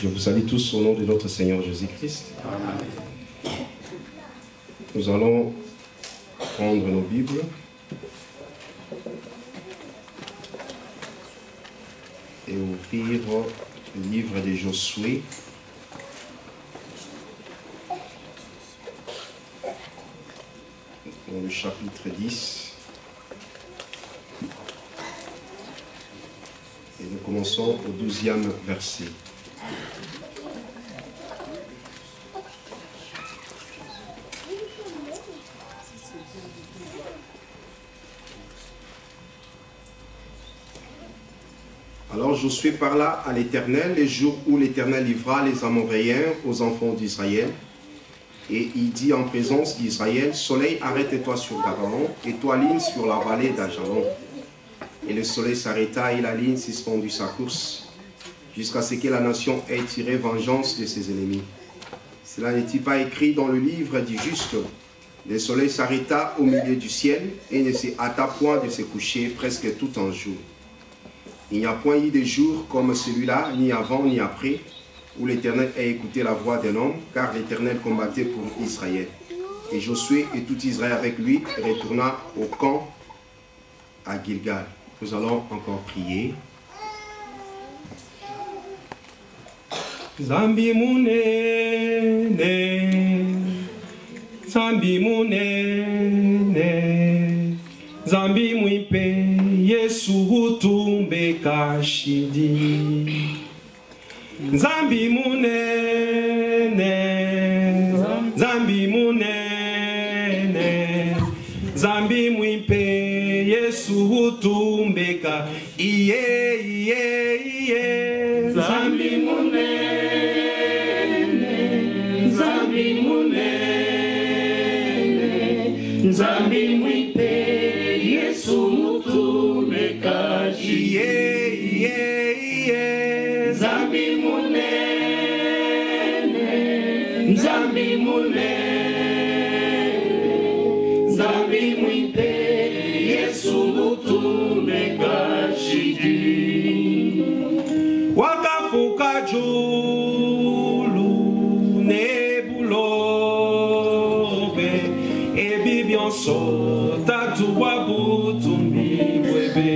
Je vous salue tous au nom de notre Seigneur Jésus-Christ. Nous allons prendre nos Bibles et ouvrir le livre de Josué. Dans le chapitre 10. Et nous commençons au 12e verset. Alors Josué parla à l'Éternel les jours où l'Éternel livra les Amoréens aux enfants d'Israël. Et il dit en présence d'Israël, soleil, arrête-toi sur Gabaon, et toi, ligne, sur la vallée d'Ajalon. Et le soleil s'arrêta et la ligne suspendit sa course, jusqu'à ce que la nation ait tiré vengeance de ses ennemis. Cela n'est-il pas écrit dans le livre du juste? Le soleil s'arrêta au milieu du ciel et ne se hâta point de se coucher presque tout un jour. Il n'y a point eu de jour comme celui-là, ni avant ni après, où l'Éternel a écouté la voix d'un homme, car l'Éternel combattait pour Israël. Et Josué et tout Israël avec lui retourna au camp à Gilgal. Nous allons encore prier. Zambi munene, Zambi munene, Zambi mwipe, Yesu utumbe kashidi. Zambi munene, Zambi munene, Zambi mwipe, Yesu utumbeka, iye, iye, iye. Zambi munene, Zambi munene, Zambi mwipe, Yesu utumbeka, iye, iye, iye. Zambi munene, Zambi munene, Zambi mwipe, Yesu mutumeka shidi. Wakafuka julu nebulobe, ebi bionso tatu wabutumbi webe.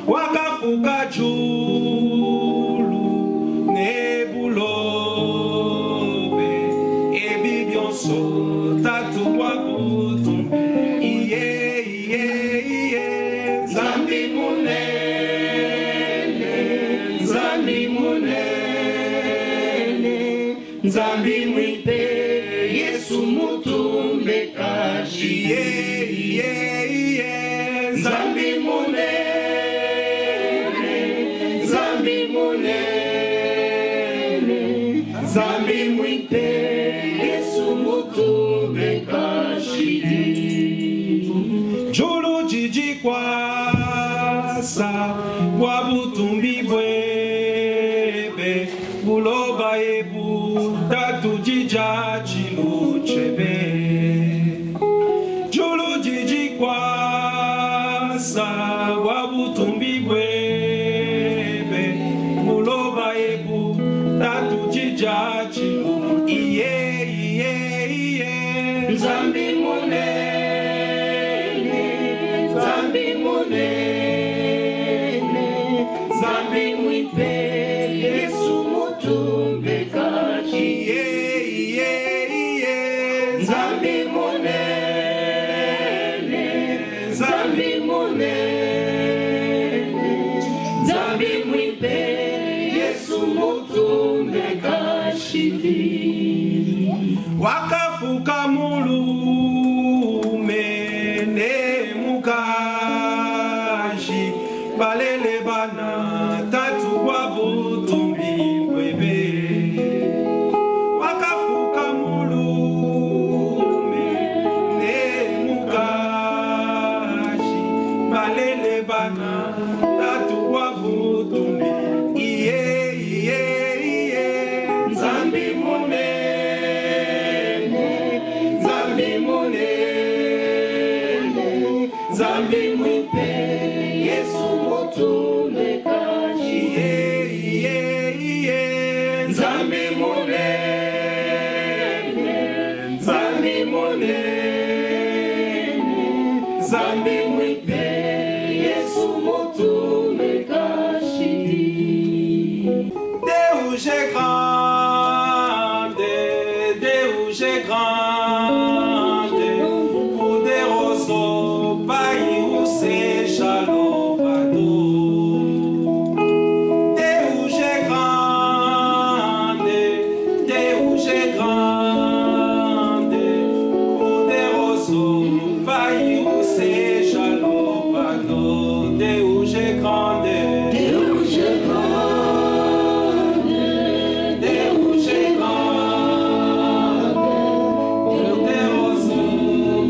Wakafuka julu nebulobe, ebi bionso tatu wabutumbi. Iye, iye, iye. Zambi munene, Zambi munene, Zambi mwipe, Yesu mutumbe kashi. Iye, iye, iye. Zambi munene, Zambi munene, Zambi mwipe, Yesu mutumbe kashi. Jolo jiji kwasa, wabutumbi bwebe, buloba ebu, tatu jija chiluchebe. Jolo jiji kwasa, wabutumbi bwebe, buloba ebu, tatu jija chilu. Iye, iye, iye. Zambi munene, Zambi munene, Zambi mwipe, Yesu mutumbe kashi. Iye, iye, iye. Zambi munene, Zambi munene, Zambi mwipe, Yesu mutumbe kashi. Wakafuka mulume ne mukashi, balele bana tatu wabutumbi bwebe. Wakafuka mulume ne mukashi, balele bana tatu wabutumbi. Iye, iye, iye. Zambi munene, Zambi munene. Nzambe monene, Nzambe monene, Nzambe mwite, Yesu motume kashidi. Deus é grande, Deus é grande, poderoso Pai, o seja louvado. Deus é grande, Deus é grande, poderoso Pai, o seja louvado. Deus é grande, Deus é grande, Deus é grande, poderoso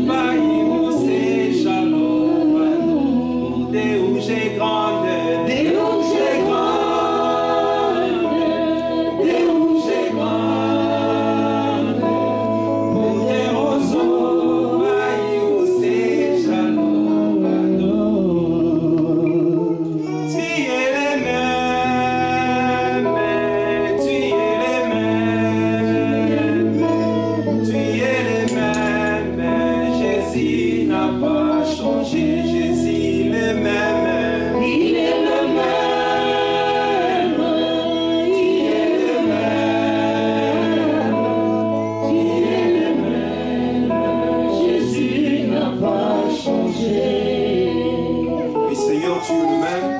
Pai, o seja louvado. Deus é grande, Deus é grande, Deus é grande, poderoso Pai, o seja louvado. Tu es le même, tu es le même, tu es le même. Jésus n'a pas changé, Jésus le même. Il est le même, tu es le même, tu es le même. Jésus n'a pas changé. Oui, Seigneur, tu es le même,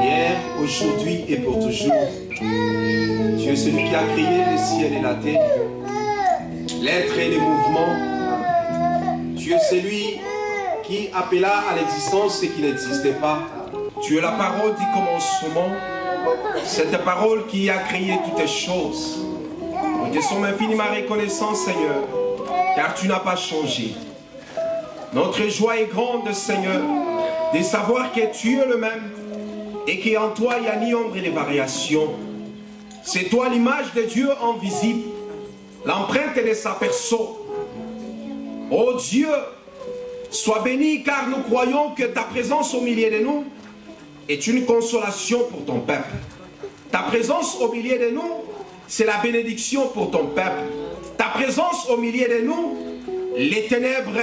hier, aujourd'hui et pour toujours. Tu es celui qui a créé le ciel et la terre, l'être et les mouvements. Tu es celui qui appela à l'existence ce qui n'existait pas. Tu es la parole du commencement, cette parole qui a créé toutes les choses. Nous te sommes infiniment reconnaissants, Seigneur, car tu n'as pas changé. Notre joie est grande, Seigneur, de savoir que tu es le même et qu'en toi il n'y a ni ombre ni variation. C'est toi l'image de Dieu invisible, l'empreinte de sa personne. Oh Dieu, sois béni car nous croyons que ta présence au milieu de nous est une consolation pour ton peuple. Ta présence au milieu de nous, c'est la bénédiction pour ton peuple. Ta présence au milieu de nous, les ténèbres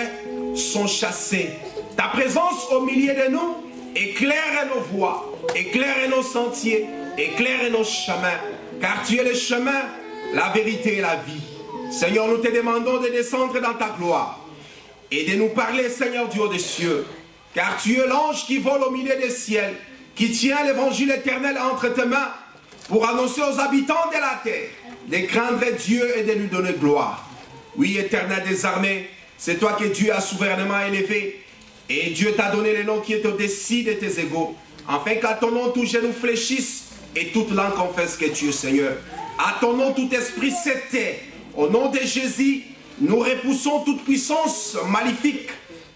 sont chassées. Ta présence au milieu de nous éclaire nos voies, éclaire nos sentiers, éclaire nos chemins. Car tu es le chemin, la vérité et la vie. Seigneur, nous te demandons de descendre dans ta gloire et de nous parler, Seigneur du haut des cieux. Car tu es l'ange qui vole au milieu des ciels, qui tient l'évangile éternel entre tes mains pour annoncer aux habitants de la terre de craindre Dieu et de lui donner gloire. Oui, éternel des armées, c'est toi que Dieu a souverainement élevé et Dieu t'a donné le nom qui est au-dessus de tes égaux, afin qu'à ton nom tout genou fléchisse et toute langue confesse que tu es Seigneur. À ton nom tout esprit se tait. Au nom de Jésus, nous repoussons toute puissance maléfique,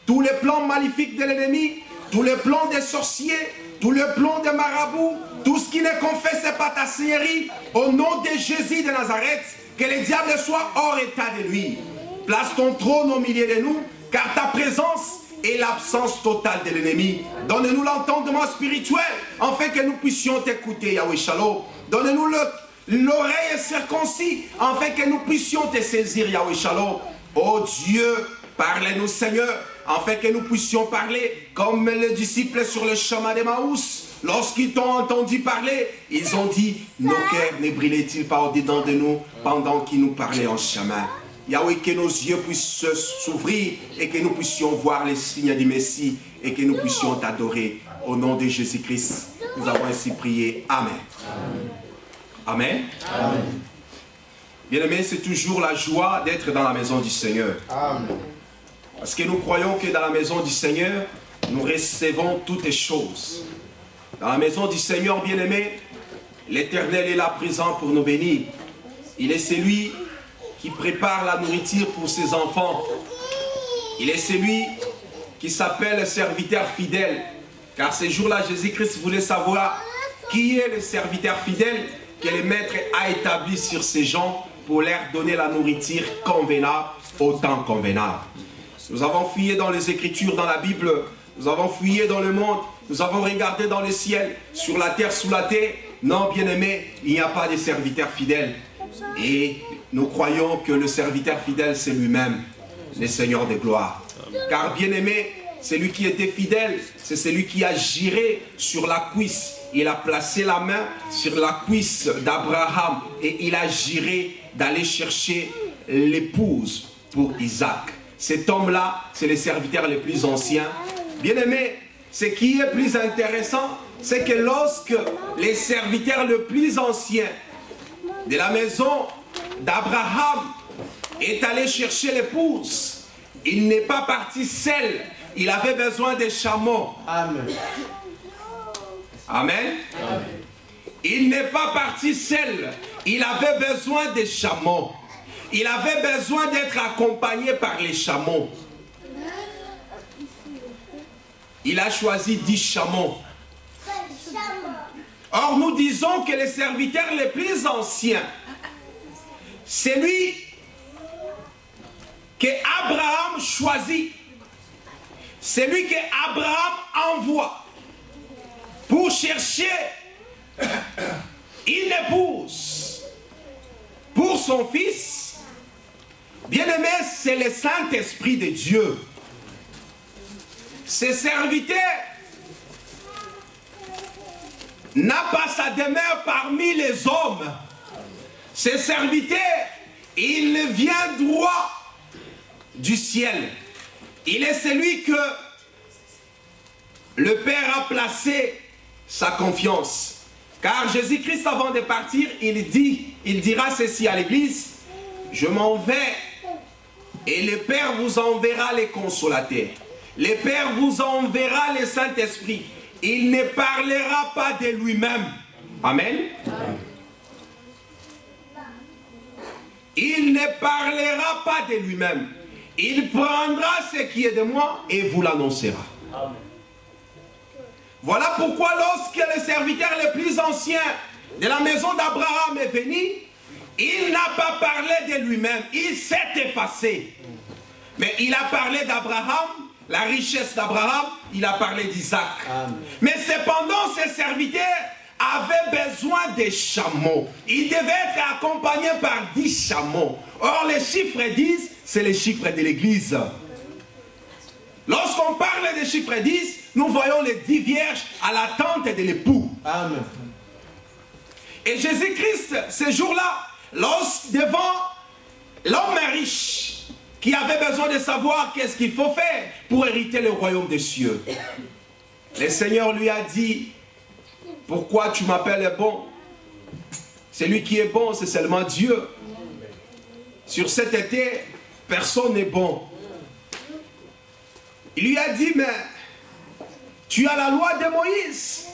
tous les plans maléfiques de l'ennemi, tous les plans des sorciers, tous les plans des marabouts, tout ce qui ne confesse pas ta Seigneurie. Au nom de Jésus de Nazareth, que le diable soit hors état de lui. Place ton trône au milieu de nous, car ta présence est l'absence totale de l'ennemi. Donne-nous l'entendement spirituel, afin que nous puissions t'écouter, Yahweh Shalom. Donne-nous l'oreille circoncis, afin que nous puissions te saisir, Yahweh Shalom. Oh Dieu, parle-nous, Seigneur, afin que nous puissions parler comme les disciples sur le chemin d'Emmaüs. Lorsqu'ils t'ont entendu parler, ils ont dit, nos cœurs ne brillaient-ils pas au-dedans de nous pendant qu'ils nous parlaient en chemin. Yahweh, que nos yeux puissent s'ouvrir et que nous puissions voir les signes du Messie et que nous puissions t'adorer. Au nom de Jésus-Christ, nous avons ainsi prié. Amen. Amen. Amen. Bien-aimés, c'est toujours la joie d'être dans la maison du Seigneur. Amen. Parce que nous croyons que dans la maison du Seigneur, nous recevons toutes les choses. Dans la maison du Seigneur, bien-aimés, l'Éternel est là présent pour nous bénir. Il est celui qui prépare la nourriture pour ses enfants. Il est celui qui s'appelle le serviteur fidèle. Car ce jour-là, Jésus-Christ voulait savoir qui est le serviteur fidèle que le Maître a établi sur ces gens pour leur donner la nourriture convenable au temps convenable. Nous avons fouillé dans les Écritures, dans la Bible, nous avons fouillé dans le monde, nous avons regardé dans le ciel, sur la terre, sous la terre, Non, bien-aimé, il n'y a pas de serviteur fidèle. Et nous croyons que le serviteur fidèle, c'est lui-même, le Seigneur de gloire. Car bien-aimé, celui qui était fidèle, c'est celui qui a giré sur la cuisse. Il a placé la main sur la cuisse d'Abraham et il a giré d'aller chercher l'épouse pour Isaac. Cet homme-là, c'est le serviteur le plus ancien. Bien-aimé, ce qui est plus intéressant, c'est que lorsque les serviteurs le plus ancien de la maison d'Abraham est allé chercher l'épouse, il n'est pas parti seul. Il avait besoin de chameaux. Amen. Amen. Amen. Il n'est pas parti seul. Il avait besoin de chameaux. Il avait besoin d'être accompagné par les chameaux. Il a choisi 10 chameaux. Or, nous disons que les serviteurs les plus anciens, c'est lui que Abraham choisit. C'est lui que Abraham envoie pour chercher une épouse pour son fils. Bien-aimé, c'est le Saint-Esprit de Dieu. Ce serviteur n'a pas sa demeure parmi les hommes. Ce serviteur, il vient droit du ciel. Il est celui que le Père a placé sa confiance. Car Jésus-Christ, avant de partir, il dira ceci à l'Église: je m'en vais et le Père vous enverra les consolateurs. Le Père vous enverra le Saint-Esprit. Il ne parlera pas de lui-même. Amen. Amen. Il ne parlera pas de lui-même. Il prendra ce qui est de moi et vous l'annoncera. Amen. Voilà pourquoi lorsque le serviteur le plus ancien de la maison d'Abraham est venu, il n'a pas parlé de lui-même, il s'est effacé. Mais il a parlé d'Abraham, la richesse d'Abraham, il a parlé d'Isaac. Mais cependant, ce serviteur avait besoin des chameaux. Il devait être accompagné par 10 chameaux. Or, les chiffres 10, c'est les chiffres de l'Église. Lorsqu'on parle des chiffres 10, nous voyons les 10 vierges à l'attente de l'époux. Amen. Et Jésus-Christ, ce jour-là, devant l'homme riche, qui avait besoin de savoir qu'est-ce qu'il faut faire pour hériter le royaume des cieux, le Seigneur lui a dit: pourquoi tu m'appelles bon? Celui qui est bon, c'est seulement Dieu. Sur cette terre, personne n'est bon. Il lui a dit: mais tu as la loi de Moïse,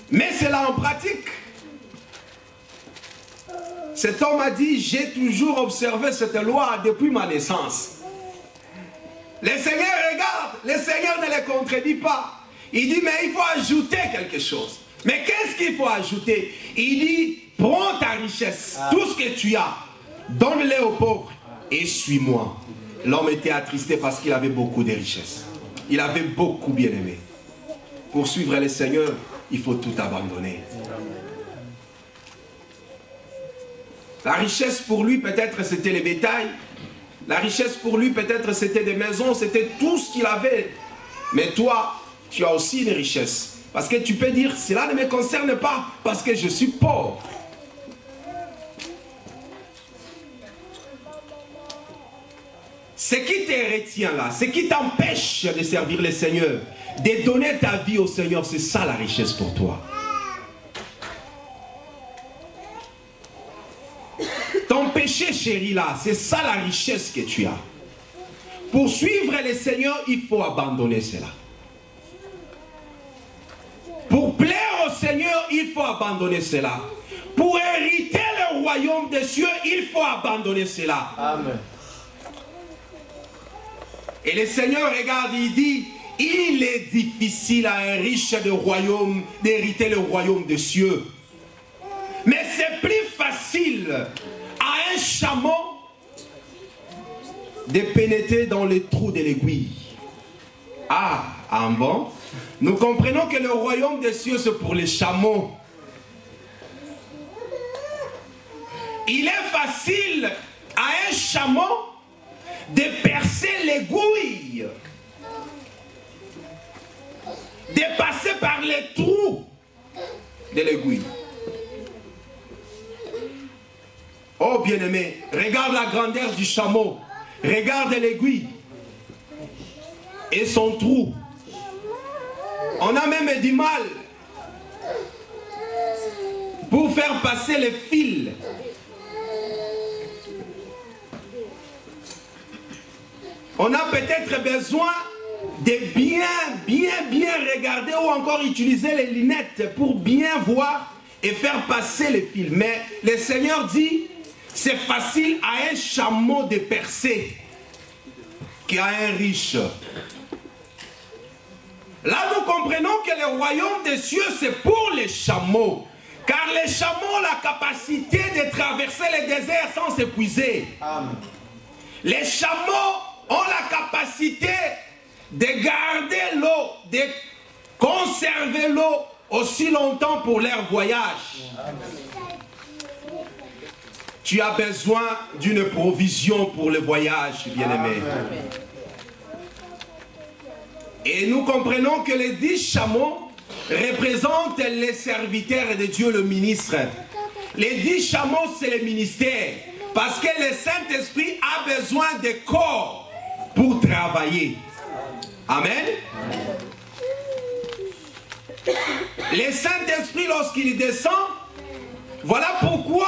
mais c'est là en pratique. Cet homme a dit: j'ai toujours observé cette loi depuis ma naissance. Le Seigneur regarde, le Seigneur ne le contredit pas. Il dit: mais il faut ajouter quelque chose. Mais qu'est-ce qu'il faut ajouter? Il dit: prends ta richesse, tout ce que tu as, donne-le aux pauvres et suis-moi. L'homme était attristé parce qu'il avait beaucoup de richesses. Il avait beaucoup bien aimé. Pour suivre le Seigneur, il faut tout abandonner. La richesse pour lui, peut-être c'était les bétails. La richesse pour lui, peut-être c'était des maisons, c'était tout ce qu'il avait. Mais toi, tu as aussi une richesse. Parce que tu peux dire: cela ne me concerne pas parce que je suis pauvre. Ce qui te retient là, ce qui t'empêche de servir le Seigneur, de donner ta vie au Seigneur, c'est ça la richesse pour toi. Ton péché chéri là, c'est ça la richesse que tu as. Pour suivre le Seigneur, il faut abandonner cela. Pour plaire au Seigneur, il faut abandonner cela. Pour hériter le royaume des cieux, il faut abandonner cela. Amen. Et le Seigneur regarde, il dit: il est difficile à un riche de royaume d'hériter le royaume des cieux. Mais c'est plus facile à un chameau de pénétrer dans les trous de l'aiguille. Ah bon? Nous comprenons que le royaume des cieux, c'est pour les chameaux. il est facile à un chameau de percer l'aiguille, de passer par les trous de l'aiguille. Oh bien-aimé, regarde la grandeur du chameau, regarde l'aiguille et son trou. On a même du mal pour faire passer les fils. On a peut-être besoin de bien regarder ou encore utiliser les lunettes pour bien voir et faire passer les fils. Mais le Seigneur dit, c'est facile à un chameau de percer qu'à un riche. Là, nous comprenons que le royaume des cieux, c'est pour les chameaux. Car les chameaux ont la capacité de traverser les déserts sans s'épuiser. Les chameaux ont la capacité de garder l'eau, de conserver l'eau aussi longtemps pour leur voyage. Tu as besoin d'une provision pour le voyage, bien-aimé. Et nous comprenons que les 10 chameaux représentent les serviteurs de Dieu, le ministre. Les 10 chameaux, c'est le ministère. Parce que le Saint-Esprit a besoin de corps pour travailler. Amen. Le Saint-Esprit, lorsqu'il descend, voilà pourquoi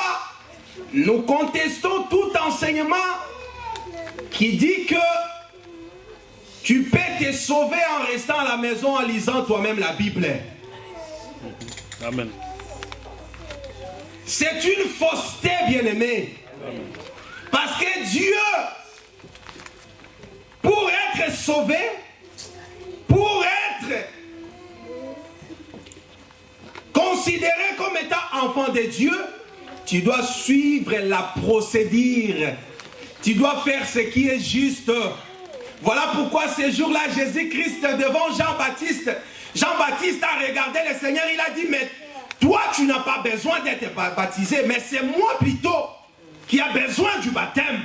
nous contestons tout enseignement qui dit que tu peux te sauver en restant à la maison en lisant toi-même la Bible. Amen. C'est une fausseté, bien-aimé. Parce que Dieu, pour être sauvé, pour être considéré comme étant enfant de Dieu, tu dois suivre la procédure. Tu dois faire ce qui est juste. Voilà pourquoi ce jour-là, Jésus-Christ devant Jean-Baptiste, Jean-Baptiste a regardé le Seigneur, il a dit, mais toi tu n'as pas besoin d'être baptisé, mais c'est moi plutôt qui a besoin du baptême.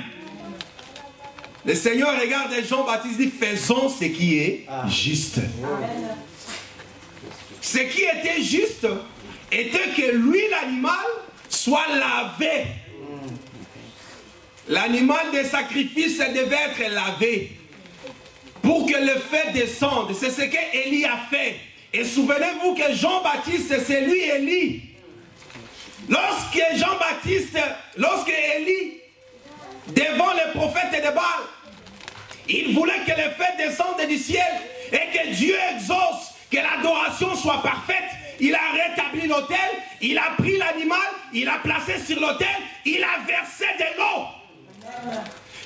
Le Seigneur regarde Jean-Baptiste et dit, faisons ce qui est juste. Ce qui était juste était que lui, l'animal, soit lavé. L'animal de sacrifice devait être lavé pour que le feu descende. C'est ce qu'Élie a fait. Et souvenez-vous que Jean-Baptiste, c'est lui Élie. Lorsque Jean-Baptiste, lorsque Élie, devant les prophètes de Baal, il voulait que le feu descende du ciel et que Dieu exauce, que l'adoration soit parfaite. Il a rétabli l'autel, il a pris l'animal, il a placé sur l'autel, il a versé de l'eau.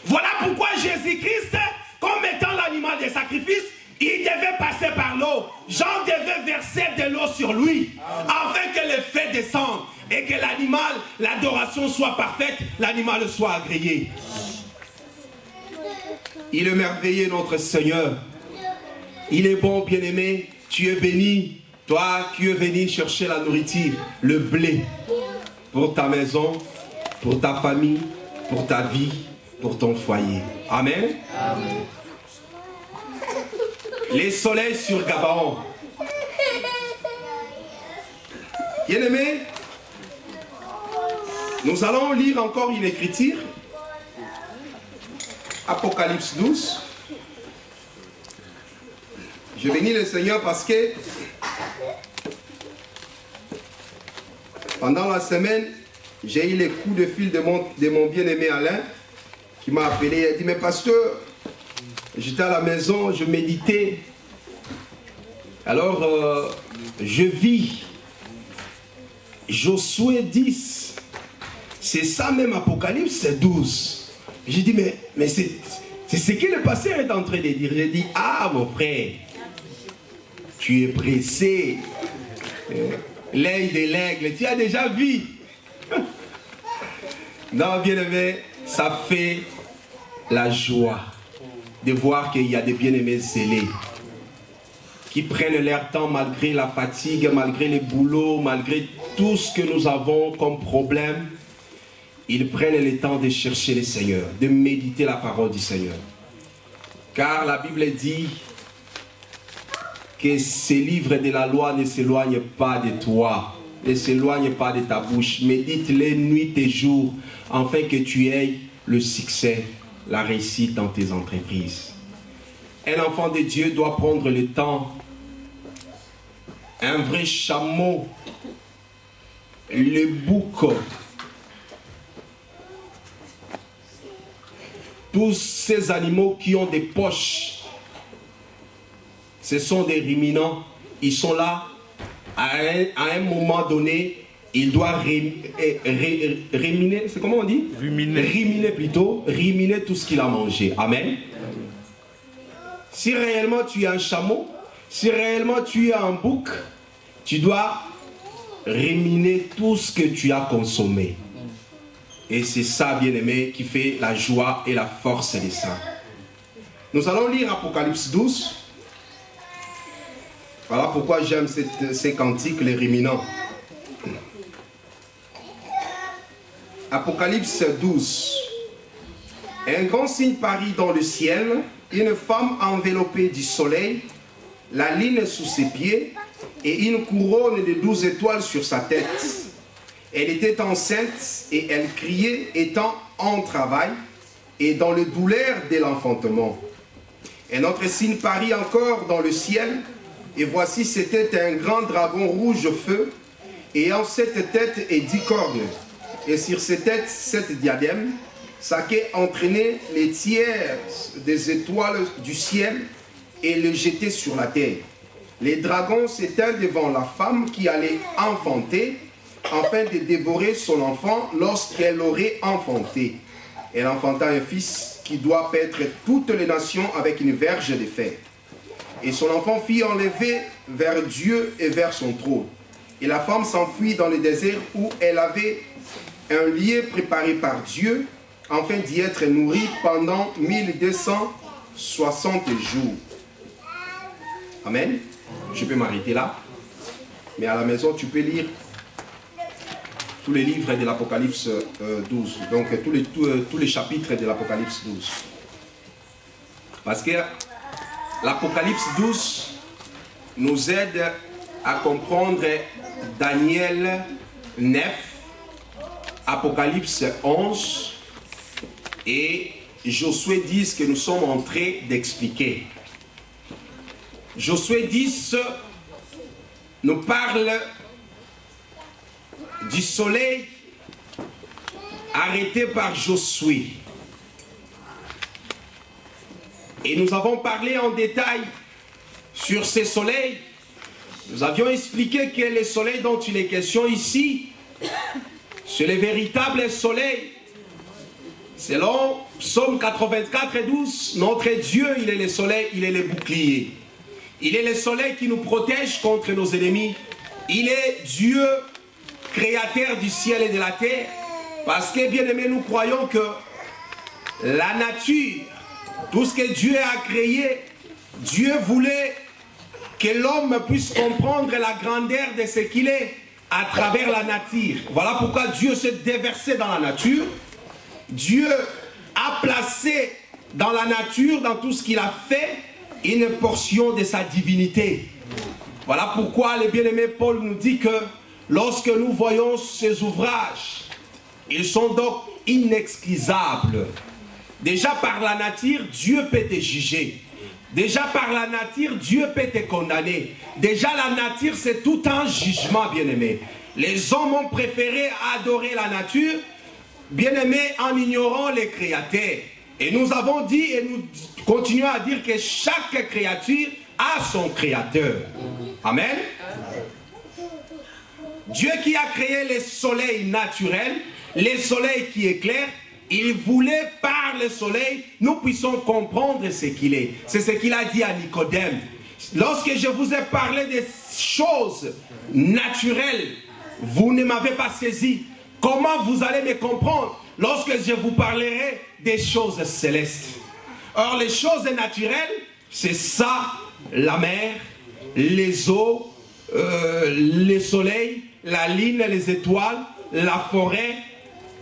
Voilà pourquoi Jésus-Christ, comme étant l'animal de sacrifice, il devait passer par l'eau. Jean devait verser de l'eau sur lui, afin que le feu descende et que l'animal, l'adoration soit parfaite, l'animal soit agréé. Il est merveilleux notre Seigneur. Il est bon, bien-aimé. Tu es béni. Toi qui es venu chercher la nourriture, le blé, pour ta maison, pour ta famille, pour ta vie, pour ton foyer. Amen. Amen. Les soleils sur Gabaon. Bien-aimé, nous allons lire encore une écriture. Apocalypse 12. Je bénis le Seigneur parce que pendant la semaine, j'ai eu les coups de fil de mon bien-aimé Alain qui m'a appelé. Il a dit, mais pasteur, j'étais à la maison, je méditais. Alors, je vis Josué 10. C'est ça même, Apocalypse 12. J'ai dit, mais c'est ce que le pasteur est en train de dire. J'ai dit, ah mon frère, tu es pressé. L'œil de l'aigle, tu as déjà vu. Non, bien-aimé, ça fait la joie de voir qu'il y a des bien-aimés zélés qui prennent leur temps malgré la fatigue, malgré les boulots, malgré tout ce que nous avons comme problème. ils prennent le temps de chercher le Seigneur, de méditer la parole du Seigneur. Car la Bible dit que ces livres de la loi ne s'éloignent pas de toi, ne s'éloignent pas de ta bouche. Médite-les nuit et jour, afin que tu aies le succès, la réussite dans tes entreprises. Un enfant de Dieu doit prendre le temps, un vrai chameau, le bouc, tous ces animaux qui ont des poches, ce sont des ruminants. Ils sont là, à un moment donné, ils doivent ruminer, c'est comment on dit? Ruminer plutôt, ruminer tout ce qu'il a mangé. Amen. Si réellement tu es un chameau, si réellement tu es un bouc, tu dois ruminer tout ce que tu as consommé. Et c'est ça, bien-aimé, qui fait la joie et la force des saints. Nous allons lire Apocalypse 12. Voilà pourquoi j'aime ces cantiques, les ruminants. Apocalypse 12. Un grand signe parut dans le ciel, une femme enveloppée du soleil, la lune sous ses pieds et une couronne de 12 étoiles sur sa tête. Elle était enceinte et elle criait étant en travail et dans le douleur de l'enfantement. Un autre signe parut encore dans le ciel, et voici c'était un grand dragon rouge au feu, ayant 7 têtes et 10 cornes, et sur ses têtes 7 diadèmes. Sa queue entraînait les tiers des étoiles du ciel et le jetait sur la terre. Les dragons s'éteignent devant la femme qui allait enfanter, afin de dévorer son enfant lorsqu'elle l'aurait enfanté. Elle enfanta un fils qui doit paître toutes les nations avec une verge de fer. Et son enfant fut enlevé vers Dieu et vers son trône. Et la femme s'enfuit dans le désert où elle avait un lieu préparé par Dieu, afin d'y être nourrie pendant 1260 jours. Amen. Je peux m'arrêter là. Mais à la maison, tu peux lire tous les livres de l'Apocalypse 12. Donc tous les chapitres de l'Apocalypse 12. Parce que l'Apocalypse 12 nous aide à comprendre Daniel 9, Apocalypse 11 et Josué 10 que nous sommes en train d'expliquer. Josué 10 nous parle du soleil arrêté par Josué. Et nous avons parlé en détail sur ces soleils. Nous avions expliqué que le soleil dont il est question ici, c'est le véritable soleil. Selon Psaume 84 et 12, notre Dieu, il est le soleil, il est le bouclier. Il est le soleil qui nous protège contre nos ennemis. Il est Dieu, créateur du ciel et de la terre. Parce que, bien aimé, nous croyons que la nature, tout ce que Dieu a créé, Dieu voulait que l'homme puisse comprendre la grandeur de ce qu'il est à travers la nature. Voilà pourquoi Dieu s'est déversé dans la nature. Dieu a placé dans la nature, dans tout ce qu'il a fait, une portion de sa divinité. Voilà pourquoi le bien-aimé Paul nous dit que lorsque nous voyons ces ouvrages, ils sont donc inexcusables. Déjà par la nature, Dieu peut te juger. Déjà par la nature, Dieu peut te condamner. Déjà la nature, c'est tout un jugement, bien-aimé. Les hommes ont préféré adorer la nature, bien-aimé, en ignorant les créateurs. Et nous avons dit, et nous continuons à dire que chaque créature a son créateur. Amen. Dieu qui a créé le soleil naturel, le soleil qui éclaire, il voulait par le soleil, nous puissions comprendre ce qu'il est. C'est ce qu'il a dit à Nicodème. Lorsque je vous ai parlé des choses naturelles, vous ne m'avez pas saisi. Comment vous allez me comprendre lorsque je vous parlerai des choses célestes? Or, les choses naturelles, c'est ça, la mer, les eaux, le soleil, la lune, les étoiles, la forêt,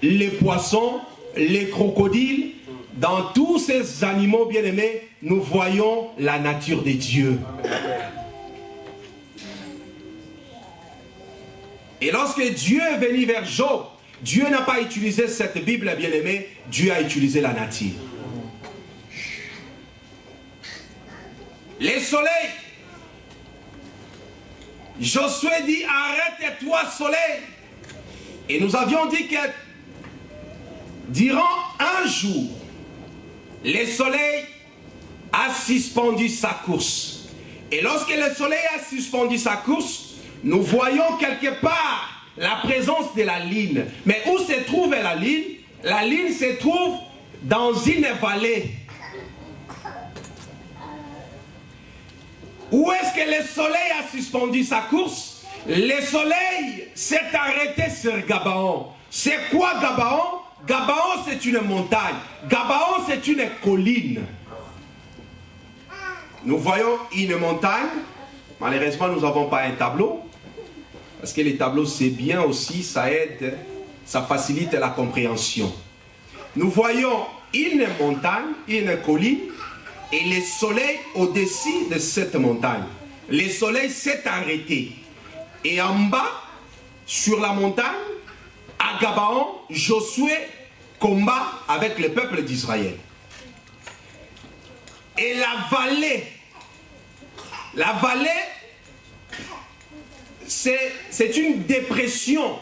les poissons, les crocodiles, dans tous ces animaux bien-aimés, nous voyons la nature de Dieu. Et lorsque Dieu est venu vers Job, Dieu n'a pas utilisé cette Bible bien-aimée, Dieu a utilisé la nature. Les soleils, Josué dit, arrête-toi soleil. Et nous avions dit que durant un jour, le soleil a suspendu sa course. Et lorsque le soleil a suspendu sa course, nous voyons quelque part la présence de la lune. Mais où se trouve la lune? La lune se trouve dans une vallée. Où est-ce que le soleil a suspendu sa course? Le soleil s'est arrêté sur Gabaon. C'est quoi Gabaon? Gabaon, c'est une montagne. Gabaon, c'est une colline. Nous voyons une montagne. Malheureusement, nous n'avons pas un tableau. Parce que les tableaux, c'est bien aussi, ça aide, ça facilite la compréhension. Nous voyons une montagne, une colline, et le soleil au-dessus de cette montagne. Le soleil s'est arrêté. Et en bas, sur la montagne, à Gabaon, Josué combat avec le peuple d'Israël. Et la vallée, c'est une dépression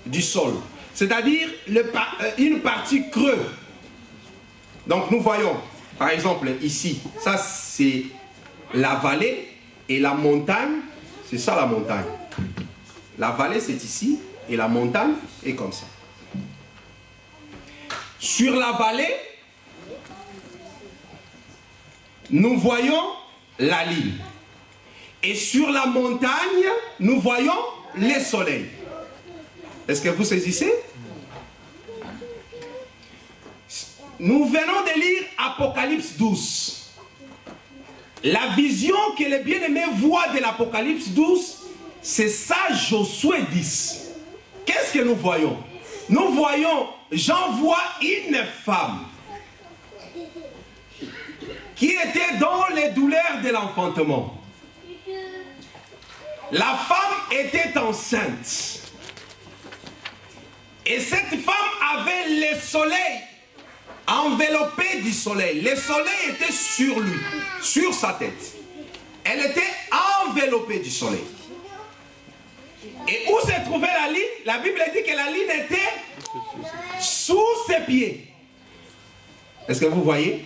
du sol. C'est-à-dire une partie creuse. Donc nous voyons, par exemple ici, ça c'est la vallée et la montagne, c'est ça la montagne. La vallée c'est ici et la montagne est comme ça. Sur la vallée, nous voyons la ligne. Et sur la montagne, nous voyons le soleil. Est-ce que vous saisissez? Nous venons de lire Apocalypse 12. La vision que les bien-aimés voient de l'Apocalypse 12, c'est ça Josué 10. Qu'est-ce que nous voyons? Nous voyons, Jean voit une femme qui était dans les douleurs de l'enfantement. La femme était enceinte. Et cette femme avait le soleil enveloppé du soleil. Le soleil était sur lui, sur sa tête. Elle était enveloppée du soleil. Et où se trouvait la ligne? La Bible dit que la ligne était sous ses pieds. Est-ce que vous voyez?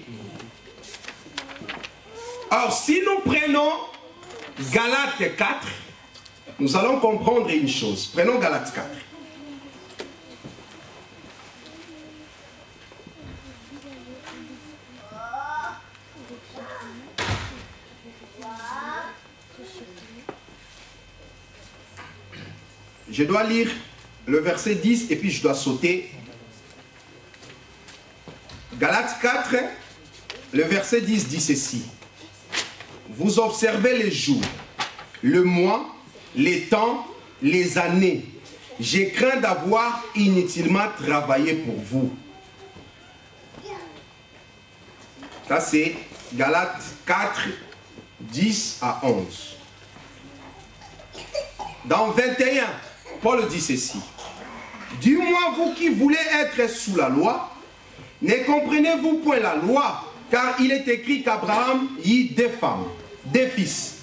Alors, si nous prenons Galates 4, nous allons comprendre une chose. Prenons Galates 4. Je dois lire le verset 10 et puis je dois sauter. Galates 4, le verset 10 dit ceci. Vous observez les jours, le mois, les temps, les années. J'ai craint d'avoir inutilement travaillé pour vous. Ça c'est Galates 4, 10 à 11. Dans 21, Paul dit ceci. Du moins vous qui voulez être sous la loi, ne comprenez-vous point la loi, car il est écrit qu'Abraham eut deux femmes, deux fils,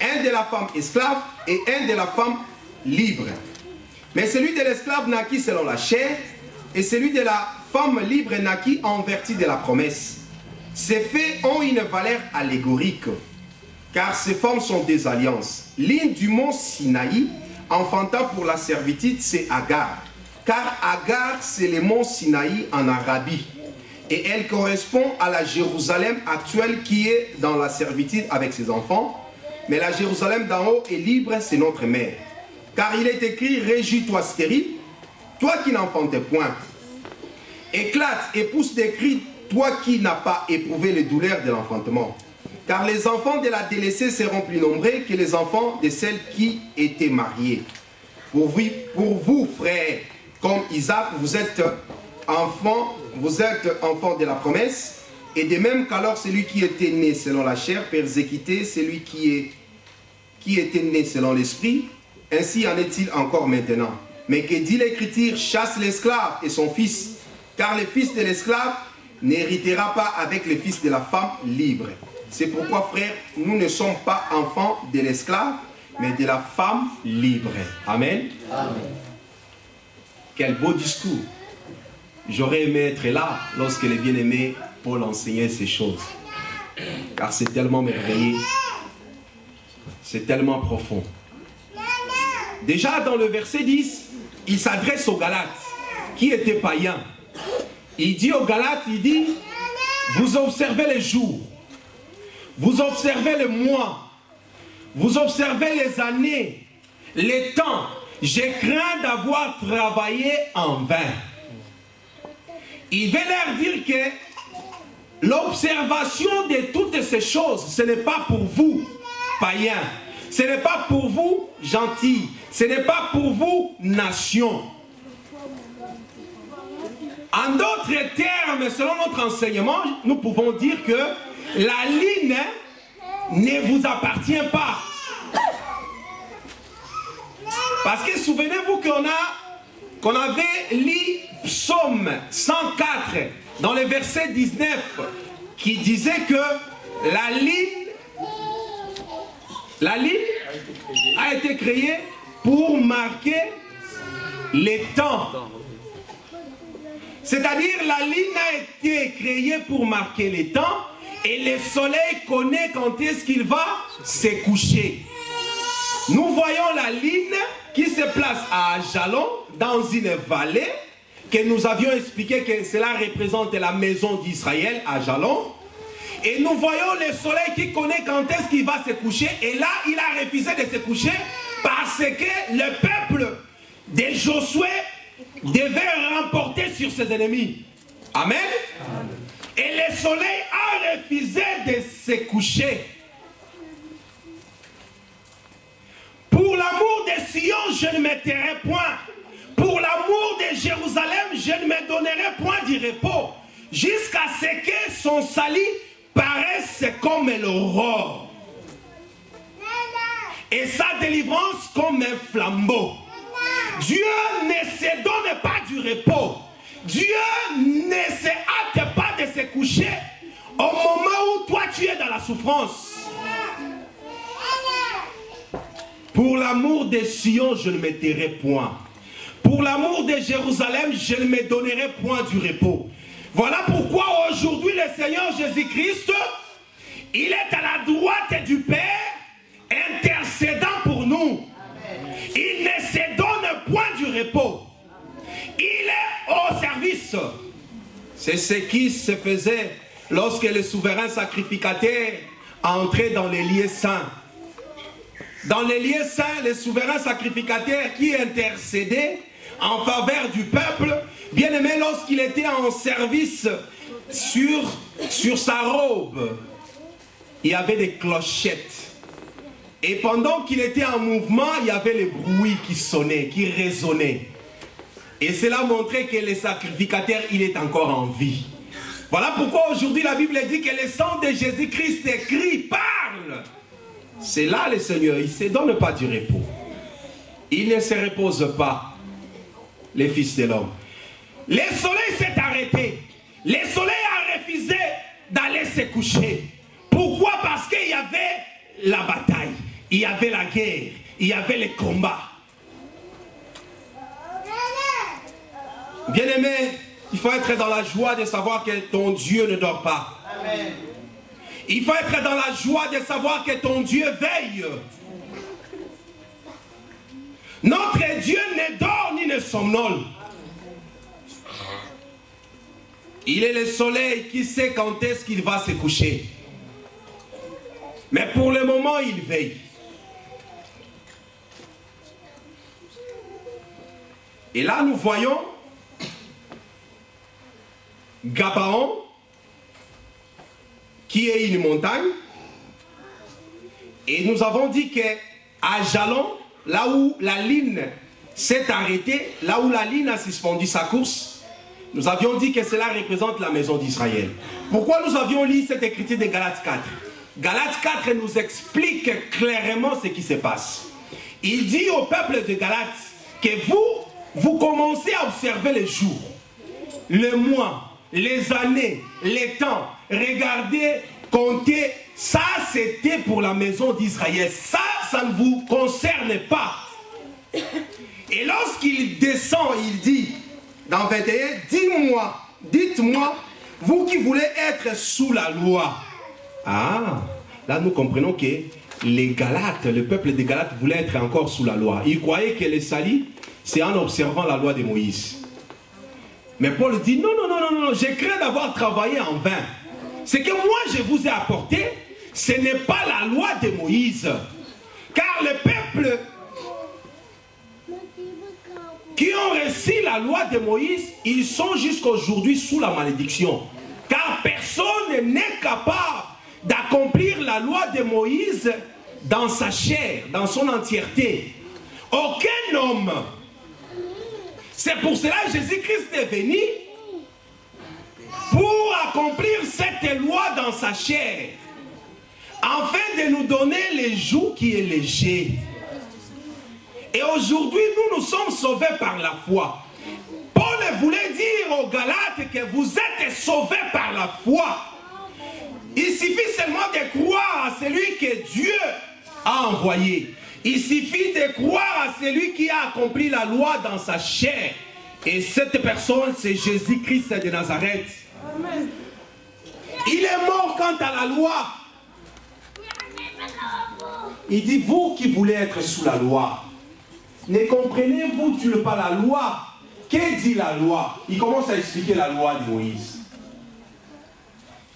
un de la femme esclave et un de la femme libre. Mais celui de l'esclave naquit selon la chair, et celui de la femme libre naquit en vertu de la promesse. Ces faits ont une valeur allégorique, car ces femmes sont des alliances. L'une du mont Sinaï, enfantant pour la servitude, c'est Agar. Car Agar, c'est le mont Sinaï en Arabie. Et elle correspond à la Jérusalem actuelle qui est dans la servitude avec ses enfants. Mais la Jérusalem d'en haut est libre, c'est notre mère. Car il est écrit, réjouis-toi stérile, toi qui n'enfantes point. Éclate et pousse des cris, toi qui n'as pas éprouvé les douleurs de l'enfantement. Car les enfants de la délaissée seront plus nombreux que les enfants de celles qui étaient mariées. Pour vous, frères, comme Isaac, vous êtes enfants de la promesse. Et de même qu'alors celui qui était né selon la chair persécutait celui qui était né selon l'esprit, ainsi en est-il encore maintenant. Mais que dit l'Écriture, chasse l'esclave et son fils, car le fils de l'esclave n'héritera pas avec le fils de la femme libre. C'est pourquoi, frères, nous ne sommes pas enfants de l'esclave, mais de la femme libre. Amen. Amen. Quel beau discours. J'aurais aimé être là lorsque le bien-aimé Paul enseignait ces choses. Car c'est tellement merveilleux. C'est tellement profond. Déjà dans le verset 10, il s'adresse aux Galates, qui étaient païens. Il dit aux Galates, il dit, vous observez les jours, vous observez les mois, vous observez les années, les temps. J'ai craint d'avoir travaillé en vain. Il veut leur dire que l'observation de toutes ces choses, ce n'est pas pour vous, païens. Ce n'est pas pour vous, gentils. Ce n'est pas pour vous, nations. En d'autres termes, selon notre enseignement, nous pouvons dire que la ligne ne vous appartient pas. Parce que souvenez-vous qu'on avait lu Psaume 104 dans le verset 19 qui disait que la ligne a été créée pour marquer les temps. C'est-à-dire la ligne a été créée pour marquer les temps et le soleil connaît quand est-ce qu'il va se coucher. Nous voyons la ligne qui se place à Ajalon dans une vallée que nous avions expliqué que cela représente la maison d'Israël, Ajalon. Et nous voyons le soleil qui connaît quand est-ce qu'il va se coucher. Et là, il a refusé de se coucher parce que le peuple de Josué devait remporter sur ses ennemis. Amen. Et le soleil a refusé de se coucher. Pour l'amour de Sion, je ne me tairai point. Pour l'amour de Jérusalem, je ne me donnerai point du repos. Jusqu'à ce que son salut paraisse comme l'aurore. Et sa délivrance comme un flambeau. Dieu ne se donne pas du repos. Dieu ne se hâte pas de se coucher au moment où toi tu es dans la souffrance. Pour l'amour de Sion, je ne me tairai point. Pour l'amour de Jérusalem, je ne me donnerai point du repos. Voilà pourquoi aujourd'hui le Seigneur Jésus-Christ, il est à la droite du Père, intercédant pour nous. Il ne se donne point du repos. Il est au service. C'est ce qui se faisait lorsque le souverain sacrificateur entrait dans les lieux saints. Dans les lieux saints, le souverain sacrificateur qui intercédait en faveur du peuple, bien aimé, lorsqu'il était en service sur sa robe, il y avait des clochettes. Et pendant qu'il était en mouvement, il y avait les bruits qui sonnaient, qui résonnaient. Et cela montrait que le sacrificateur, il est encore en vie. Voilà pourquoi aujourd'hui la Bible dit que le sang de Jésus-Christ crie, parle. C'est là le Seigneur, il ne se donne pas du repos. Il ne se repose pas, les fils de l'homme. Le soleil s'est arrêté. Le soleil a refusé d'aller se coucher. Pourquoi? Parce qu'il y avait la bataille, il y avait la guerre, il y avait les combats. Bien-aimé, il faut être dans la joie de savoir que ton Dieu ne dort pas. Amen. Il faut être dans la joie de savoir que ton Dieu veille. Notre Dieu ne dort ni ne somnole. Il est le soleil qui sait quand est-ce qu'il va se coucher. Mais pour le moment, il veille. Et là, nous voyons Gabaon, qui est une montagne. Et nous avons dit qu'à Jalon, là où la ligne s'est arrêté là où la ligne a suspendu sa course. Nous avions dit que cela représente la maison d'Israël. Pourquoi nous avions lu cette écriture de Galates 4? Galates 4 nous explique clairement ce qui se passe. Il dit au peuple de Galates que vous commencez à observer les jours, les mois, les années, les temps. Regardez, comptez. Ça, c'était pour la maison d'Israël. Ça ne vous concerne pas. Et lorsqu'il descend, il dit, dans 21, dites-moi, vous qui voulez être sous la loi. Ah, là nous comprenons que les Galates, le peuple des Galates voulait être encore sous la loi. Ils croyaient que le salut, c'est en observant la loi de Moïse. Mais Paul dit, non, je crains d'avoir travaillé en vain. Ce que moi je vous ai apporté, ce n'est pas la loi de Moïse. Car le peuple qui ont reçu la loi de Moïse, ils sont jusqu'à aujourd'hui sous la malédiction. Car personne n'est capable d'accomplir la loi de Moïse dans sa chair, dans son entièreté. Aucun homme. C'est pour cela que Jésus-Christ est venu pour accomplir cette loi dans sa chair, afin de nous donner le joug qui est léger. Et aujourd'hui, nous sommes sauvés par la foi. Paul voulait dire aux Galates que vous êtes sauvés par la foi. Il suffit seulement de croire à celui que Dieu a envoyé. Il suffit de croire à celui qui a accompli la loi dans sa chair. Et cette personne, c'est Jésus-Christ de Nazareth. Amen. Il est mort quant à la loi. Il dit, vous qui voulez être sous la loi, ne comprenez-vous pas la loi? Que dit la loi? Il commence à expliquer la loi de Moïse.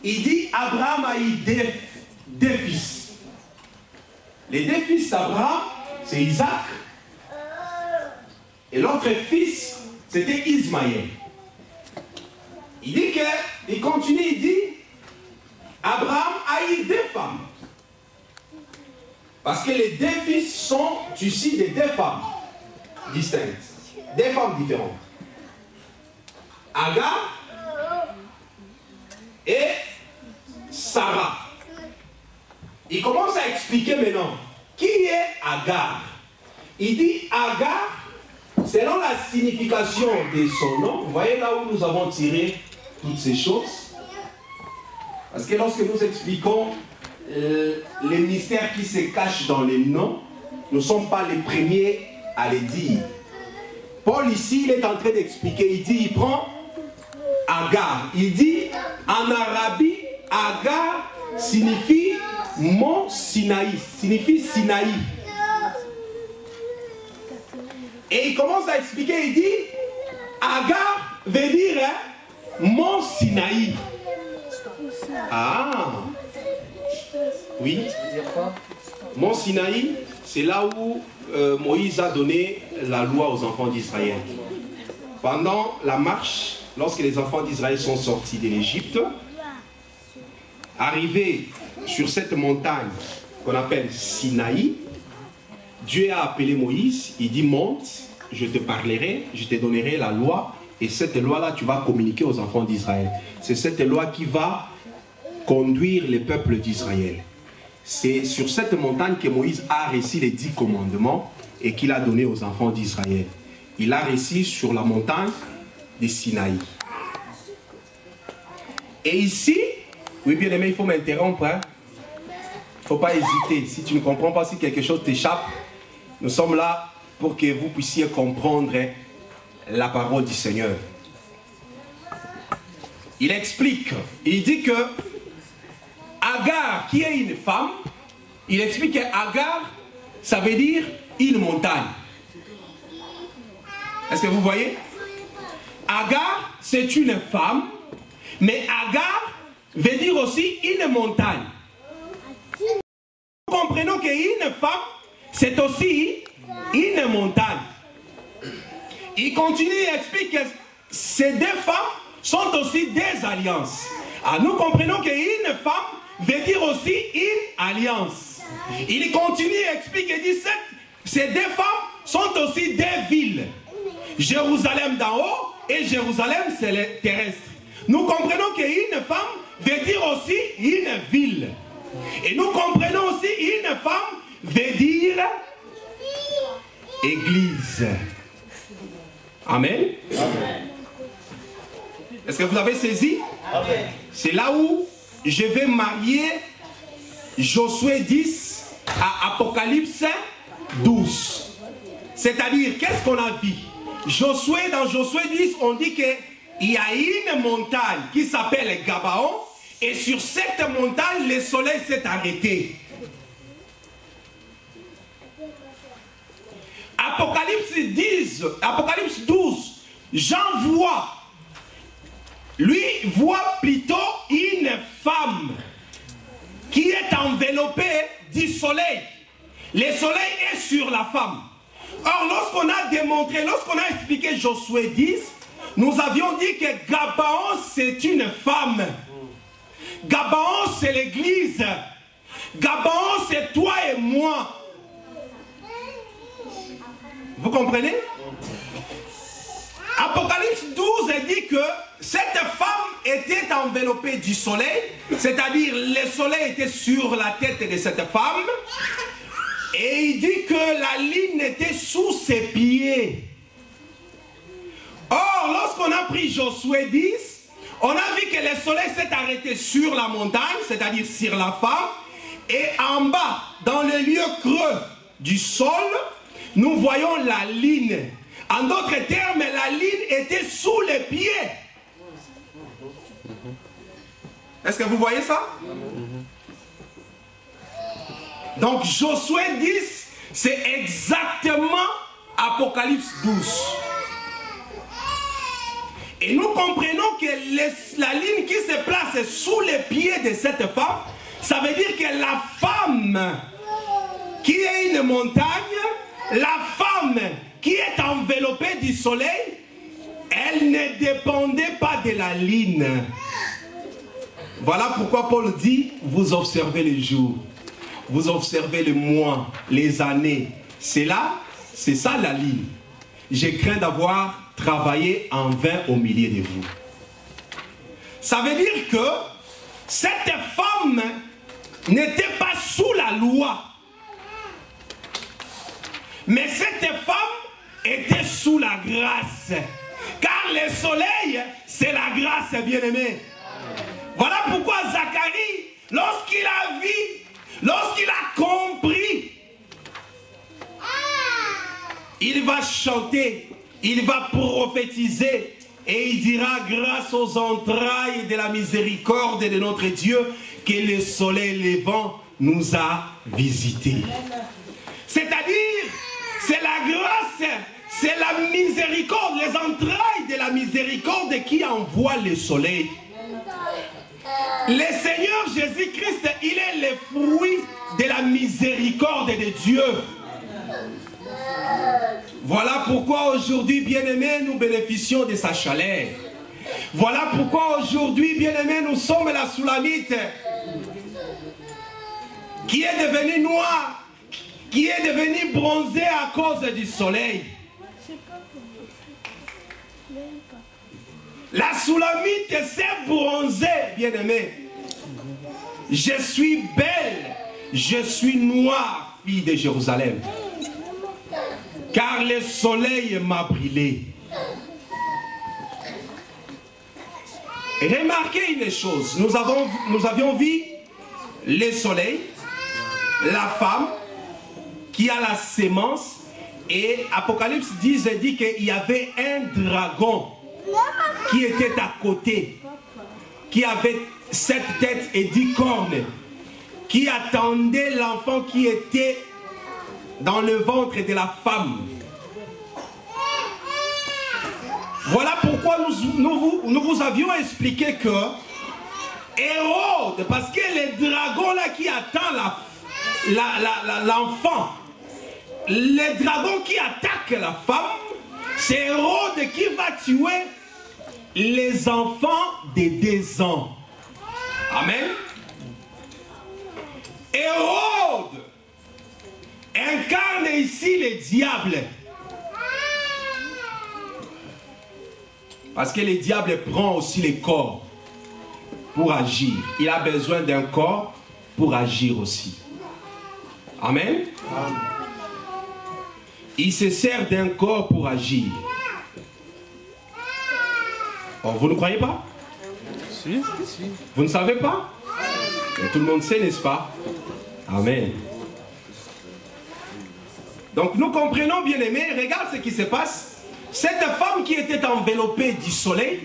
Il dit, Abraham a eu deux fils. Les deux fils d'Abraham, c'est Isaac. Et l'autre fils, c'était Ismaël. Il dit il continue, il dit, Abraham a eu deux femmes. Parce que les deux fils sont issus de deux femmes distinctes. Deux femmes différentes. Agar et Sarah. Il commence à expliquer maintenant qui est Agar. Il dit Agar, selon la signification de son nom. Vous voyez là où nous avons tiré toutes ces choses. Parce que lorsque nous expliquons les mystères qui se cachent dans les noms, nous ne sommes pas les premiers à les dire. Paul ici, il est en train d'expliquer, il dit, il prend Agar. Il dit, en Arabie, Agar signifie mont Sinaï, signifie Sinaï. Et il commence à expliquer, il dit, Agar veut dire mont Sinaï. Ah, oui. Mont Sinaï, c'est là où Moïse a donné la loi aux enfants d'Israël. Pendant la marche, lorsque les enfants d'Israël sont sortis de l'Égypte, arrivés sur cette montagne qu'on appelle Sinaï, Dieu a appelé Moïse, il dit monte, je te parlerai, je te donnerai la loi, et cette loi-là, tu vas communiquer aux enfants d'Israël. C'est cette loi qui va conduire les peuples d'Israël. C'est sur cette montagne que Moïse a reçu les 10 commandements et qu'il a donné aux enfants d'Israël. Il a reçu sur la montagne de Sinaï. Et ici, oui bien aimé, il faut m'interrompre. Il ne faut pas hésiter. Si tu ne comprends pas, si quelque chose t'échappe, nous sommes là pour que vous puissiez comprendre la parole du Seigneur. Il explique, il dit que Agar, qui est une femme, il explique que Agar, ça veut dire une montagne. Est-ce que vous voyez? Agar, c'est une femme, mais Agar veut dire aussi une montagne. Nous comprenons qu'une femme, c'est aussi une montagne. Il continue et explique que ces deux femmes sont aussi des alliances. Alors nous comprenons qu'une femme veut dire aussi une alliance. Il continue et explique et dit ces deux femmes sont aussi des villes. Jérusalem d'en haut et Jérusalem terrestre. Nous comprenons qu'une femme veut dire aussi une ville. Et nous comprenons aussi une femme veut dire église. Amen. Est-ce que vous avez saisi? C'est là où je vais marier Josué 10 à Apocalypse 12. C'est-à-dire, qu'est-ce qu'on a vu? Dans Josué 10, on dit qu'il y a une montagne qui s'appelle Gabaon, et sur cette montagne, le soleil s'est arrêté. Apocalypse 12, Jean voit plutôt une femme qui est enveloppée du soleil. Le soleil est sur la femme. Or, lorsqu'on a expliqué Josué 10, nous avions dit que Gabaon, c'est une femme. Gabaon, c'est l'église. Gabaon, c'est toi et moi. Vous comprenez? Apocalypse 12 dit que cette femme était enveloppée du soleil, c'est-à-dire le soleil était sur la tête de cette femme, et il dit que la lune était sous ses pieds. Or, lorsqu'on a pris Josué 10, on a vu que le soleil s'est arrêté sur la montagne, c'est-à-dire sur la femme, et en bas, dans le lieu creux du sol, nous voyons la lune. En d'autres termes, la lune était sous les pieds. Est-ce que vous voyez ça? Donc Josué 10, c'est exactement Apocalypse 12. Et nous comprenons que la ligne qui se place sous les pieds de cette femme, ça veut dire que la femme qui est une montagne, la femme qui est enveloppée du soleil, elle ne dépendait pas de la ligne. Voilà pourquoi Paul dit, vous observez les jours, vous observez les mois, les années. C'est ça la ligne. J'ai craint d'avoir travaillé en vain au milieu de vous. Ça veut dire que cette femme n'était pas sous la loi. Mais cette femme était sous la grâce. Car le soleil, c'est la grâce, bien-aimé. Voilà pourquoi Zacharie, lorsqu'il a vu, lorsqu'il a compris, il va chanter, il va prophétiser et il dira grâce aux entrailles de la miséricorde de notre Dieu que le soleil levant nous a visités. C'est-à-dire, c'est la grâce, c'est la miséricorde, les entrailles de la miséricorde qui envoie le soleil. Le Seigneur Jésus-Christ, il est le fruit de la miséricorde de Dieu. Voilà pourquoi aujourd'hui, bien-aimés, nous bénéficions de sa chaleur. Voilà pourquoi aujourd'hui, bien-aimés, nous sommes la Soulamite qui est devenue noire, qui est devenue bronzée à cause du soleil. La Soulamite s'est bronzée, bien-aimée. Je suis belle, je suis noire, fille de Jérusalem. Car le soleil m'a brûlé. Remarquez une chose, nous avions vu le soleil, la femme qui a la sémence, et Apocalypse 10 dit qu'il y avait un dragon qui était à côté, qui avait 7 têtes et 10 cornes, qui attendait l'enfant qui était dans le ventre de la femme. Voilà pourquoi nous vous avions expliqué que Hérode, parce que le dragon là qui attend l'enfant, le dragon qui attaque la femme, c'est Hérode qui va tuer les enfants de 2 ans. Amen. Hérode incarne ici le diable. Parce que le diable prend aussi les corps pour agir. Il a besoin d'un corps pour agir aussi. Amen. Amen. Il se sert d'un corps pour agir. Oh, vous ne croyez pas? Si. Vous ne savez pas? Et tout le monde sait, n'est-ce pas? Amen. Donc nous comprenons, bien aimés, regarde ce qui se passe. Cette femme qui était enveloppée du soleil,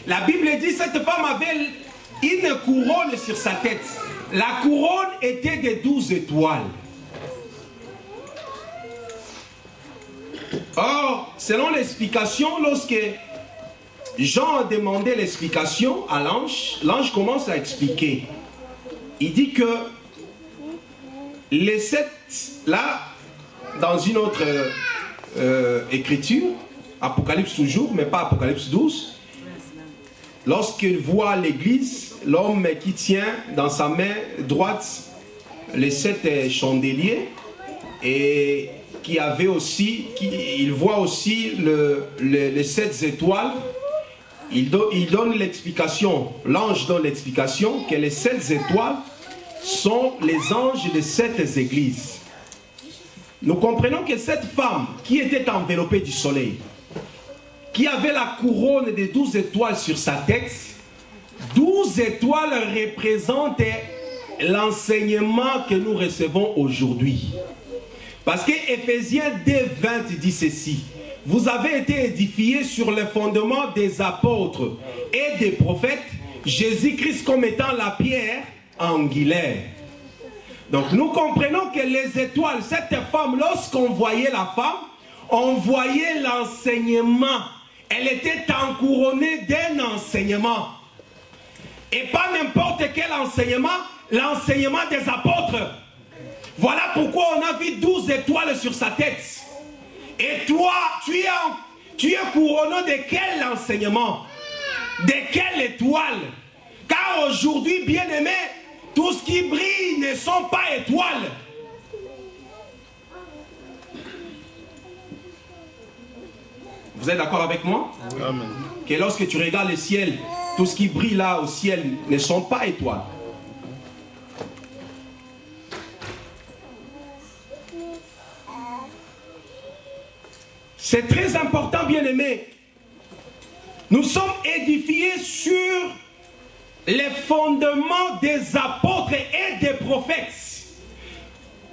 la Bible dit que cette femme avait une couronne sur sa tête. La couronne était de 12 étoiles. Or, selon l'explication, lorsque Jean a demandé l'explication à l'ange, l'ange commence à expliquer. Il dit que les 7, là, dans une autre écriture, Apocalypse toujours, mais pas Apocalypse 12, lorsqu'il voit l'église, l'homme qui tient dans sa main droite les 7 chandeliers, et qui avait aussi, il voit aussi les 7 étoiles, il donne l'explication, l'ange donne l'explication que les 7 étoiles sont les anges des 7 églises. Nous comprenons que cette femme qui était enveloppée du soleil, qui avait la couronne de 12 étoiles sur sa tête, 12 étoiles représentent l'enseignement que nous recevons aujourd'hui. Parce que Éphésiens 2:20 dit ceci: vous avez été édifiés sur le fondement des apôtres et des prophètes, Jésus-Christ comme étant la pierre angulaire. Donc nous comprenons que les étoiles, cette femme, lorsqu'on voyait la femme, on voyait l'enseignement. Elle était encouronnée d'un enseignement. Et pas n'importe quel enseignement, l'enseignement des apôtres. Voilà pourquoi on a vu 12 étoiles sur sa tête. Et toi, tu es couronné de quel enseignement? De quelle étoile? Car aujourd'hui, bien aimé, tout ce qui brille ne sont pas étoiles. Vous êtes d'accord avec moi? Amen. Que lorsque tu regardes le ciel, tout ce qui brille là au ciel ne sont pas étoiles. C'est très important, bien aimé. Nous sommes édifiés sur les fondements des apôtres et des prophètes.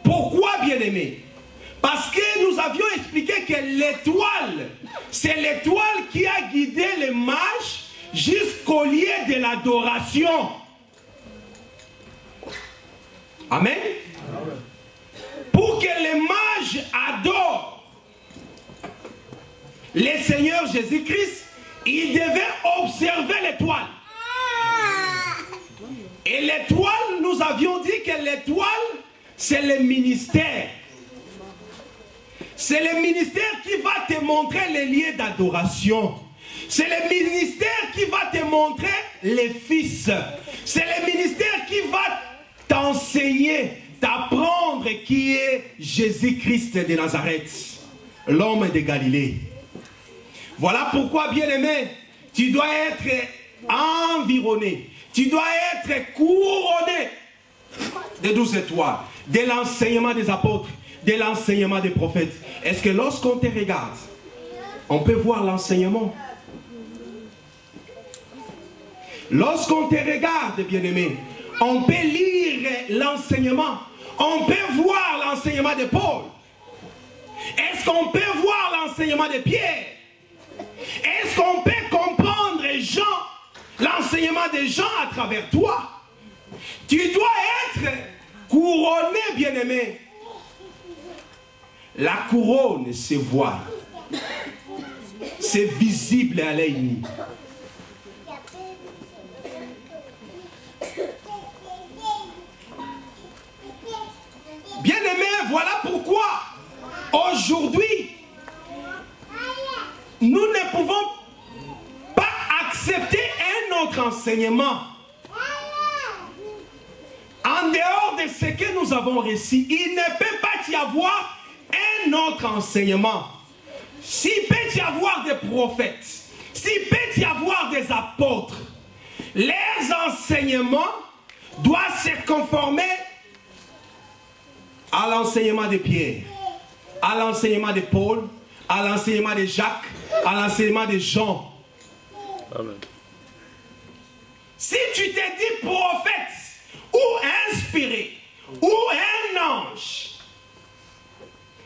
Pourquoi, bien aimé? Parce que nous avions expliqué que l'étoile, c'est l'étoile qui a guidé les mages jusqu'au lieu de l'adoration. Amen. Pour que les mages adorent le Seigneur Jésus-Christ, ils devaient observer l'étoile. Et l'étoile, nous avions dit que l'étoile, c'est le ministère. C'est le ministère qui va te montrer les lieux d'adoration. C'est le ministère qui va te montrer les fils. C'est le ministère qui va t'enseigner, t'apprendre qui est Jésus-Christ de Nazareth, l'homme de Galilée. Voilà pourquoi, bien-aimé, tu dois être environné, tu dois être couronné de 12 étoiles, de l'enseignement des apôtres, de l'enseignement des prophètes. Est-ce que lorsqu'on te regarde, on peut voir l'enseignement? Lorsqu'on te regarde, bien-aimé, on peut lire l'enseignement. On peut voir l'enseignement de Paul. Est-ce qu'on peut voir l'enseignement de Pierre? Est-ce qu'on peut comprendre Jean, l'enseignement de Jean à travers toi? Tu dois être couronné, bien-aimé. La couronne se voit. C'est visible à l'œil nu. Bien-aimé, voilà pourquoi aujourd'hui, nous ne pouvons pas accepter un autre enseignement en dehors de ce que nous avons reçu. Il ne peut pas y avoir un autre enseignement, s'il peut y avoir des prophètes, s'il peut y avoir des apôtres, leurs enseignements doivent se conformer à l'enseignement de Pierre, à l'enseignement de Paul, à l'enseignement de Jacques, à l'enseignement de Jean. Amen. Si tu te dis prophète ou inspiré ou un ange,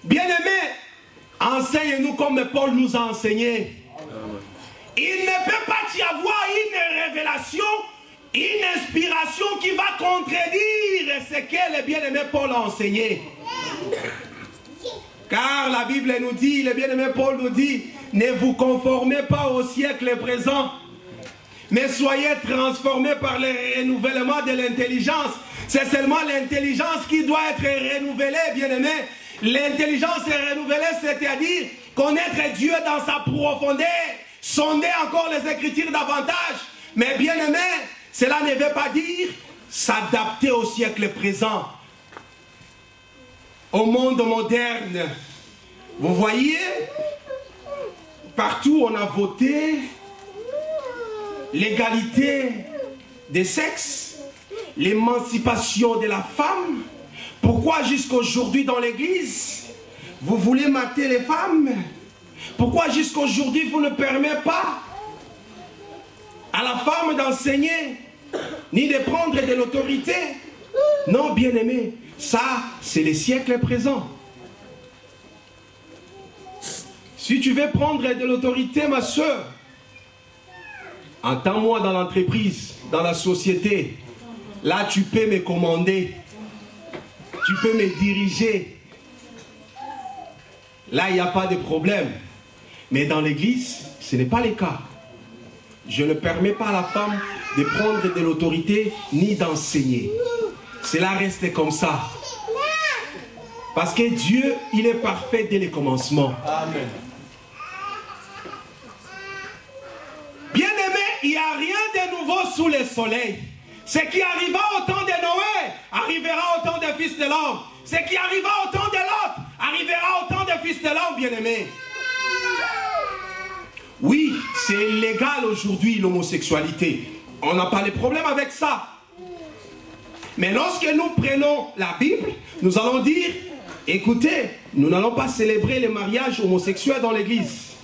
bien-aimé, enseigne-nous comme Paul nous a enseigné. Amen. Il ne peut pas y avoir une révélation, une inspiration qui va contredire ce que le bien-aimé Paul a enseigné. Car la Bible nous dit, le bien-aimé Paul nous dit, ne vous conformez pas au siècle présent, mais soyez transformés par le renouvellement de l'intelligence. C'est seulement l'intelligence qui doit être renouvelée, bien-aimé. L'intelligence est renouvelée, c'est-à-dire connaître Dieu dans sa profondeur, sonder encore les Écritures davantage. Mais bien-aimé, cela ne veut pas dire s'adapter au siècle présent, au monde moderne. Vous voyez, partout on a voté l'égalité des sexes, l'émancipation de la femme. Pourquoi jusqu'aujourd'hui dans l'église, vous voulez mater les femmes? Pourquoi jusqu'aujourd'hui vous ne permettez pas à la femme d'enseigner, ni de prendre de l'autorité? Non, bien-aimé, ça c'est le siècle présent. Si tu veux prendre de l'autorité, ma soeur, entends-moi dans l'entreprise, dans la société. Là, tu peux me commander. Tu peux me diriger. Là, il n'y a pas de problème. Mais dans l'église, ce n'est pas le cas. Je ne permets pas à la femme de prendre de l'autorité ni d'enseigner. Cela reste comme ça. Parce que Dieu, il est parfait dès le commencement. Amen. Bien-aimé, il n'y a rien de nouveau sous le soleil. Ce qui arriva au temps de Noé arrivera au temps des fils de l'homme. Ce qui arriva au temps de Lot arrivera au temps des fils de l'homme, bien-aimé. Oui, c'est légal aujourd'hui l'homosexualité. On n'a pas de problème avec ça. Mais lorsque nous prenons la Bible, nous allons dire, écoutez, nous n'allons pas célébrer les mariages homosexuels dans l'église.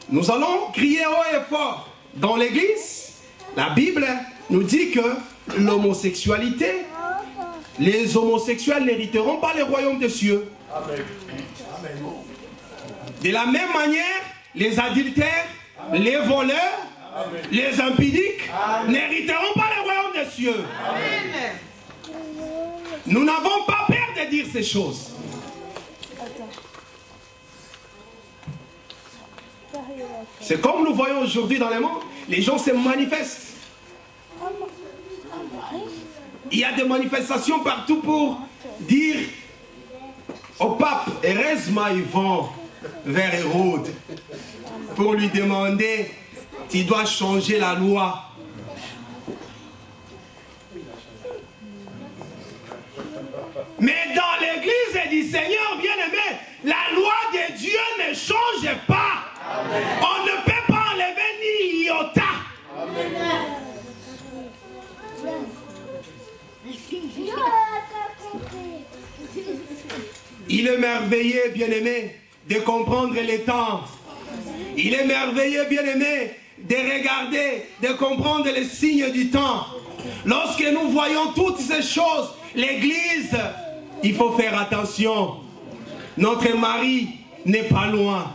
Nous allons crier haut et fort. Dans l'église, la Bible nous dit que l'homosexualité, les homosexuels n'hériteront pas le royaume des cieux. Amen. De la même manière, les adultères, les voleurs, les impudiques n'hériteront pas le royaume des cieux. Amen. Nous n'avons pas peur de dire ces choses. C'est comme nous voyons aujourd'hui dans le monde, les gens se manifestent. Il y a des manifestations partout pour dire au pape, heureusement ils vont vers Hérode pour lui demander, tu dois changer la loi. Mais dans l'église du Seigneur, bien-aimé, la loi de Dieu ne change pas. Amen. On ne peut pas enlever ni iota. Amen. Il est merveilleux, bien-aimé, de comprendre les temps. Il est merveilleux, bien-aimé, de regarder, de comprendre les signes du temps. Lorsque nous voyons toutes ces choses, l'église, il faut faire attention. Notre mari n'est pas loin.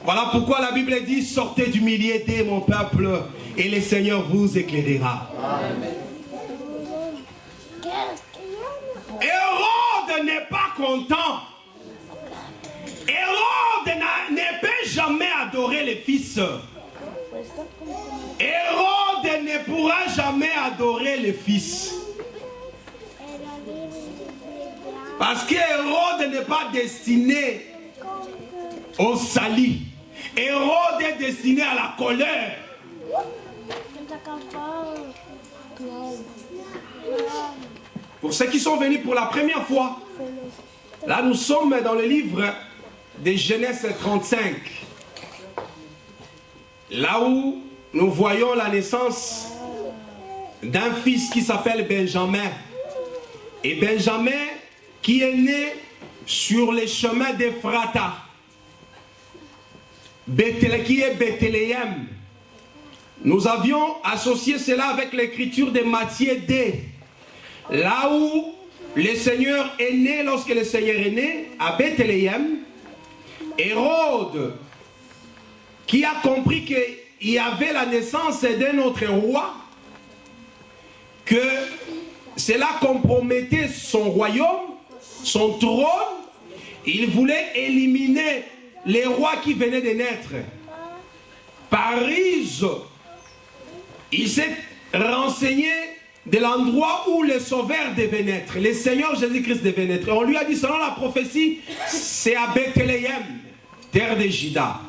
Voilà pourquoi la Bible dit, sortez du milieu de mon peuple et le Seigneur vous éclairera. Amen. Hérode n'est pas content. Hérode ne peut jamais adorer les fils. Hérode ne pourra jamais adorer les fils. Parce qu'Hérode n'est pas destiné au salut. Hérode est destiné à la colère. Pour ceux qui sont venus pour la première fois, là nous sommes dans le livre de Genèse 35. Là où nous voyons la naissance d'un fils qui s'appelle Benjamin. Et Benjamin qui est né sur les chemins d'Ephrata, qui est Bethléem. Nous avions associé cela avec l'écriture de Matthieu 2, là où le Seigneur est né, lorsque le Seigneur est né à Bethléem, Hérode, qui a compris qu'il y avait la naissance d'un autre roi, que cela compromettait son royaume, son trône, il voulait éliminer les rois qui venaient de naître. Par ruse, il s'est renseigné de l'endroit où le Sauveur devait naître, le Seigneur Jésus-Christ devait naître. On lui a dit, selon la prophétie, c'est à Bethléem, terre de Juda.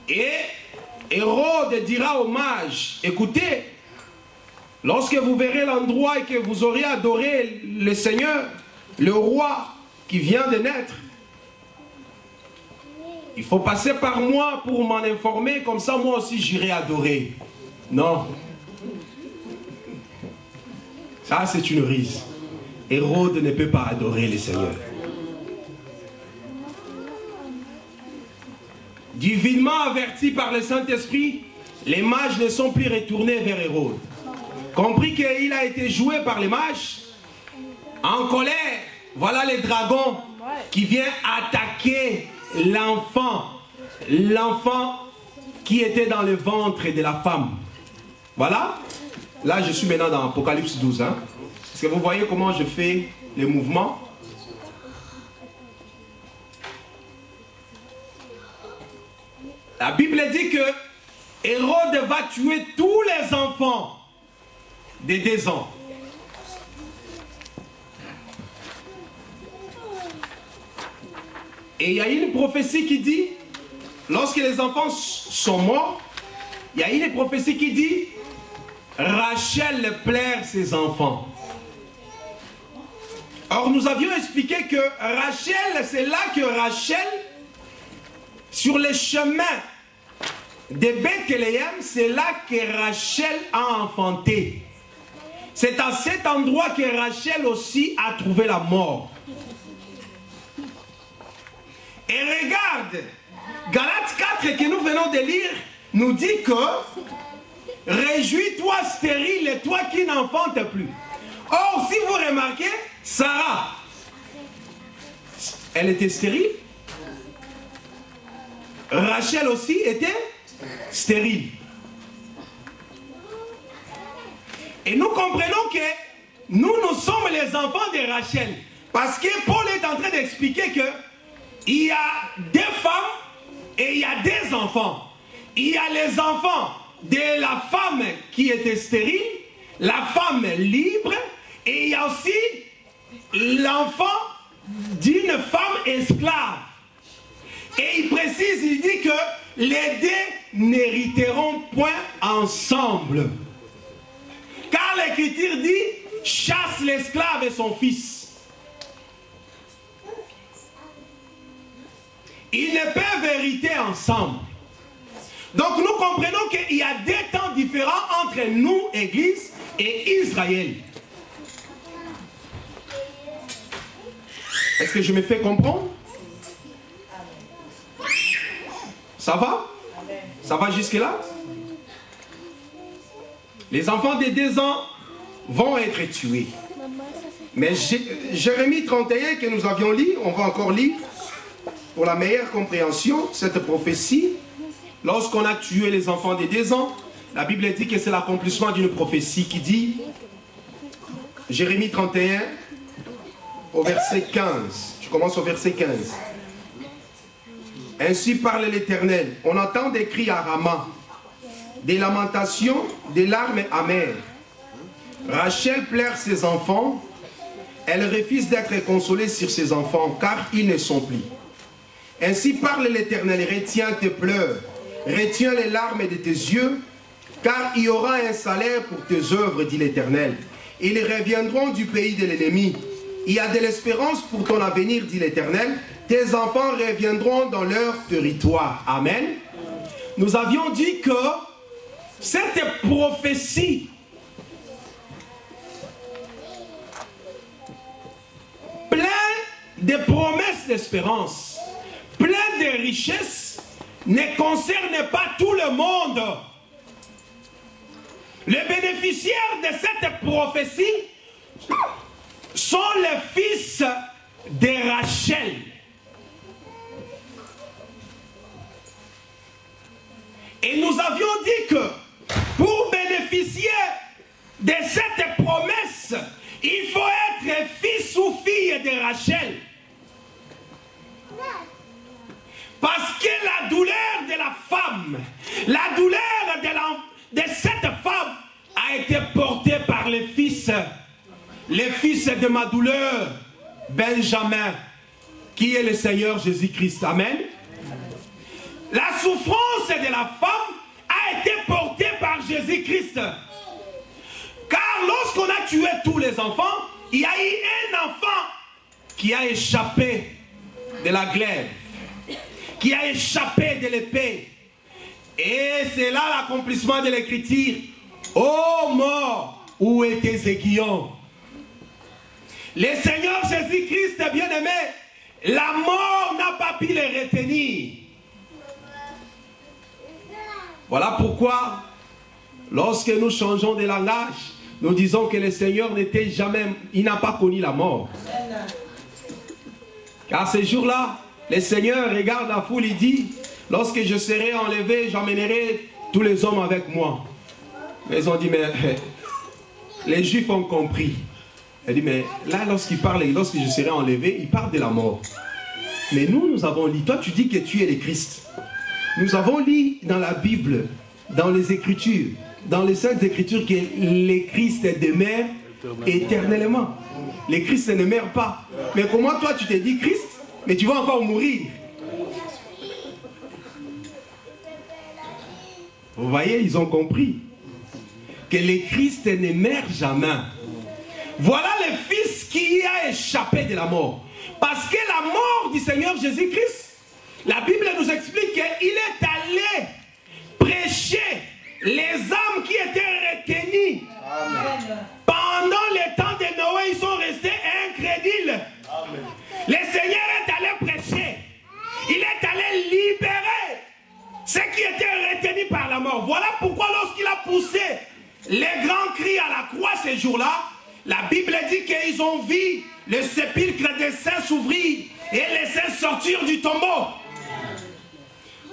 Et Hérode dira aux mages, écoutez, lorsque vous verrez l'endroit et que vous aurez adoré le Seigneur, le roi qui vient de naître, il faut passer par moi pour m'en informer, comme ça moi aussi j'irai adorer. Non. Ça c'est une ruse. Hérode ne peut pas adorer le Seigneur. Divinement averti par le Saint-Esprit, les mages ne sont plus retournés vers Hérode. Compris qu'il a été joué par les mages, en colère, voilà les dragons qui viennent attaquer l'enfant qui était dans le ventre de la femme. Voilà. Là, je suis maintenant dans Apocalypse 12. Hein. Est-ce que vous voyez comment je fais les mouvements? La Bible dit que Hérode va tuer tous les enfants de 2 ans. Et il y a une prophétie qui dit, lorsque les enfants sont morts, il y a une prophétie qui dit, Rachel pleure ses enfants. Or, nous avions expliqué que Rachel, c'est là que Rachel, sur les chemins de Bethléem, c'est là que Rachel a enfanté. C'est à cet endroit que Rachel aussi a trouvé la mort. Et regarde, Galates 4 que nous venons de lire, nous dit que réjouis-toi stérile et toi qui n'enfantes plus. Or, si vous remarquez, Sarah, elle était stérile. Rachel aussi était stérile. Et nous comprenons que nous sommes les enfants de Rachel. Parce que Paul est en train d'expliquer que il y a 2 femmes et il y a 2 enfants. Il y a les enfants de la femme qui était stérile, la femme libre, et il y a aussi l'enfant d'une femme esclave. Et il précise, il dit que les 2 n'hériteront point ensemble. Car l'Écriture dit, chasse l'esclave et son fils. Ils ne peuvent hériter ensemble. Donc nous comprenons qu'il y a 2 temps différents entre nous, Église, et Israël. Est-ce que je me fais comprendre? Ça va? Ça va jusque-là? Les enfants de 2 ans vont être tués. Mais Jérémie 31 que nous avions lu, on va encore lire, pour la meilleure compréhension, cette prophétie, lorsqu'on a tué les enfants de 2 ans, la Bible dit que c'est l'accomplissement d'une prophétie qui dit, Jérémie 31, au verset 15, je commence au verset 15. Ainsi parle l'Éternel, on entend des cris à Rama, des lamentations, des larmes amères. Rachel pleure ses enfants, elle refuse d'être consolée sur ses enfants, car ils ne sont plus. Ainsi parle l'Éternel, retiens tes pleurs, retiens les larmes de tes yeux, Car il y aura un salaire pour tes œuvres, dit l'Éternel. Ils reviendront du pays de l'ennemi. Il y a de l'espérance pour ton avenir, dit l'Éternel. Tes enfants reviendront dans leur territoire. Amen. Nous avions dit que cette prophétie pleine de promesses d'espérance, pleine de richesses, ne concerne pas tout le monde. Les bénéficiaires de cette prophétie sont les fils de Rachel. Et nous avions dit que pour bénéficier de cette promesse, il faut être fils ou fille de Rachel. Parce que la douleur de la femme, la douleur de cette femme a été portée par les fils de ma douleur, Benjamin, qui est le Seigneur Jésus-Christ. Amen. La souffrance de la femme a été portée par Jésus-Christ. Car lorsqu'on a tué tous les enfants, il y a eu un enfant qui a échappé de la glaive, qui a échappé de l'épée. Et c'est là l'accomplissement de l'écriture. Ô mort, où est tes aiguillons? Le Seigneur Jésus-Christ, bien-aimé, la mort n'a pas pu les retenir. Voilà pourquoi, lorsque nous changeons de langage, nous disons que le Seigneur n'était jamais, il n'a pas connu la mort. Car ce jour-là, le Seigneur regarde la foule, il dit, lorsque je serai enlevé, j'emmènerai tous les hommes avec moi. Mais ils ont dit, mais les Juifs ont compris. Il dit, mais là, lorsqu'il parle, lorsque je serai enlevé, il parle de la mort. Mais nous avons lu, toi tu dis que tu es le Christ. Nous avons lu dans la Bible, dans les Écritures, dans les Saintes Écritures, que les Christ demeurent éternellement. Les Christ ne meurent pas. Mais comment toi tu te dis Christ, mais tu vas encore mourir? Vous voyez, ils ont compris que les Christ ne meurent jamais. Voilà le Fils qui a échappé de la mort. Parce que la mort du Seigneur Jésus-Christ, la Bible nous explique qu'il est allé prêcher les âmes qui étaient retenues. Amen. Pendant le temps de Noé, ils sont restés incrédules. Amen. Le Seigneur est allé prêcher. Il est allé libérer ceux qui étaient retenus par la mort. Voilà pourquoi lorsqu'il a poussé les grands cris à la croix ce jour-là, la Bible dit qu'ils ont vu le sépulcre des saints s'ouvrir et les saints sortir du tombeau.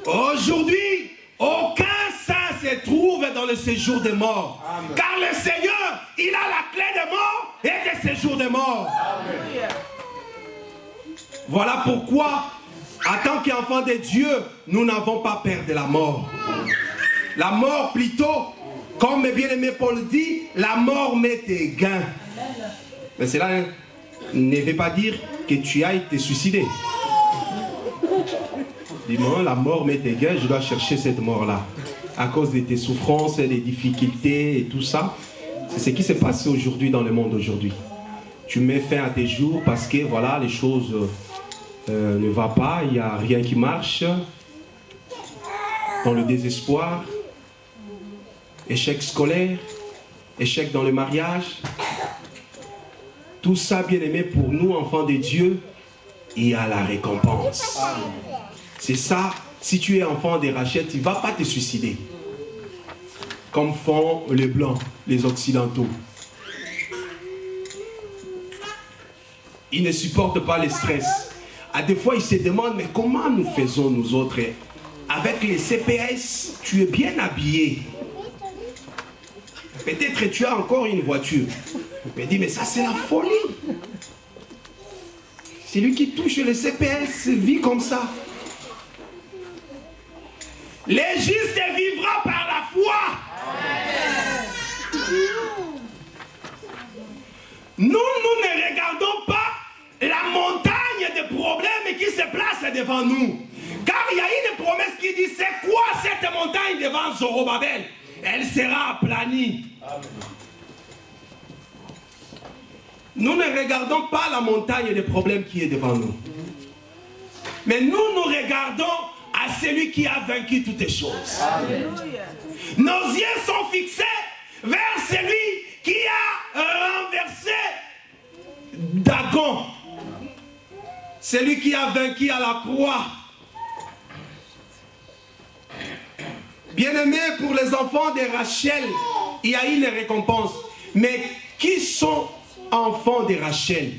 Aujourd'hui, aucun saint se trouve dans le séjour des morts. Amen. Car le Seigneur, il a la clé des morts et des séjours des morts. Amen. Voilà pourquoi, en tant qu'enfants de Dieu, nous n'avons pas peur de la mort. La mort plutôt, comme bien-aimé Paul dit, la mort met tes gains. Mais cela ne veut pas dire que tu ailles te suicider. Dis-moi, la mort met tes gains, je dois chercher cette mort-là. À cause de tes souffrances, des difficultés et tout ça. C'est ce qui se passe aujourd'hui dans le monde aujourd'hui. Tu mets fin à tes jours parce que voilà, les choses ne vont pas, il n'y a rien qui marche. Dans le désespoir, échec scolaire, échec dans le mariage. Tout ça, bien aimé, pour nous, enfants de Dieu, il y a la récompense. C'est ça, si tu es enfant de Rachel, tu ne vas pas te suicider. Comme font les Blancs, les Occidentaux. Ils ne supportent pas le stress. À des fois, ils se demandent, mais comment nous faisons, nous autres? Avec les CPS, tu es bien habillé. Peut-être tu as encore une voiture. Mais dis, mais ça c'est la folie. Celui qui touche le CPS vit comme ça. Les justes vivra par la foi. Nous ne regardons pas la montagne de problèmes qui se place devant nous. Car il y a une promesse qui dit, c'est quoi cette montagne devant Zorobabel? elle sera aplanie. Amen. Nous ne regardons pas la montagne des problèmes qui est devant nous. Mais nous regardons à celui qui a vaincu toutes les choses. Amen. Nos yeux sont fixés vers celui qui a renversé Dagon. Celui qui a vaincu à la croix. Bien-aimé, pour les enfants de Rachel, il y a une récompense. Mais qui sont enfants de Rachel?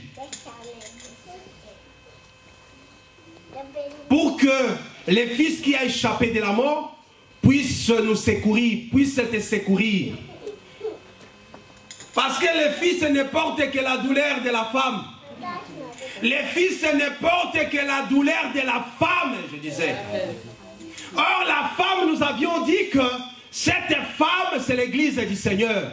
Pour que les fils qui ont échappé de la mort puissent nous secourir, puissent te secourir. Parce que les fils ne portent que la douleur de la femme. Les fils ne portent que la douleur de la femme, je disais. Or, la femme, nous avions dit que cette femme, c'est l'église du Seigneur.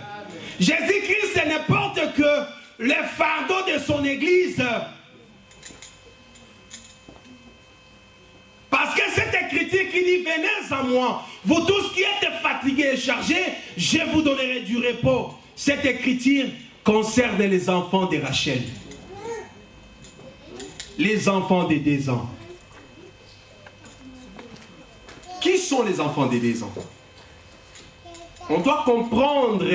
Jésus-Christ ne porte que le fardeau de son église. Parce que cette écriture qui dit, venez à moi, vous tous qui êtes fatigués et chargés, je vous donnerai du repos. Cette écriture concerne les enfants de Rachel. Les enfants de 2 ans. Qui sont les enfants de 2 ans? On doit comprendre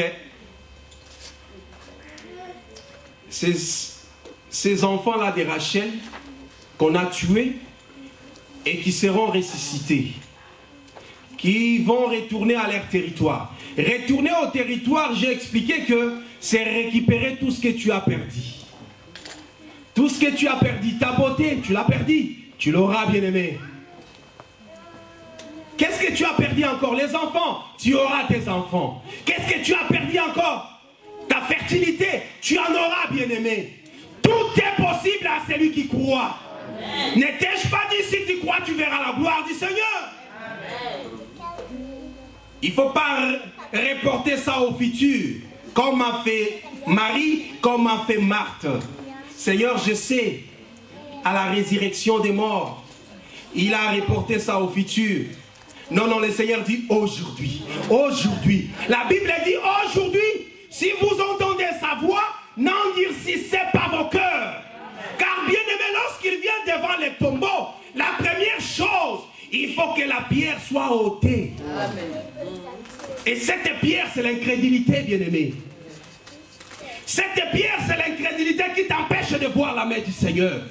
ces enfants-là de Rachel qu'on a tués et qui seront ressuscités, qui vont retourner à leur territoire. Retourner au territoire, j'ai expliqué que c'est récupérer tout ce que tu as perdu. Tout ce que tu as perdu, ta beauté, tu l'as perdu, tu l'auras, bien-aimé. Qu'est-ce que tu as perdu encore? Les enfants, tu auras tes enfants. Qu'est-ce que tu as perdu encore? Ta fertilité, tu en auras, bien-aimé. Tout est possible à celui qui croit. Ne t'ai-je pas dit, si tu crois, tu verras la gloire du Seigneur. Amen. Il ne faut pas reporter ça au futur, comme a fait Marie, comme a fait Marthe. Seigneur, je sais, à la résurrection des morts, il a reporté ça au futur. Non, non, le Seigneur dit aujourd'hui. Aujourd'hui. La Bible dit aujourd'hui, si vous entendez sa voix, n'endurcissez pas vos cœurs. Car bien aimé, lorsqu'il vient devant les tombeaux, la première chose, il faut que la pierre soit ôtée. Amen. Et cette pierre, c'est l'incrédulité, bien aimé. Cette pierre, c'est l'incrédulité qui t'empêche de voir la main du Seigneur.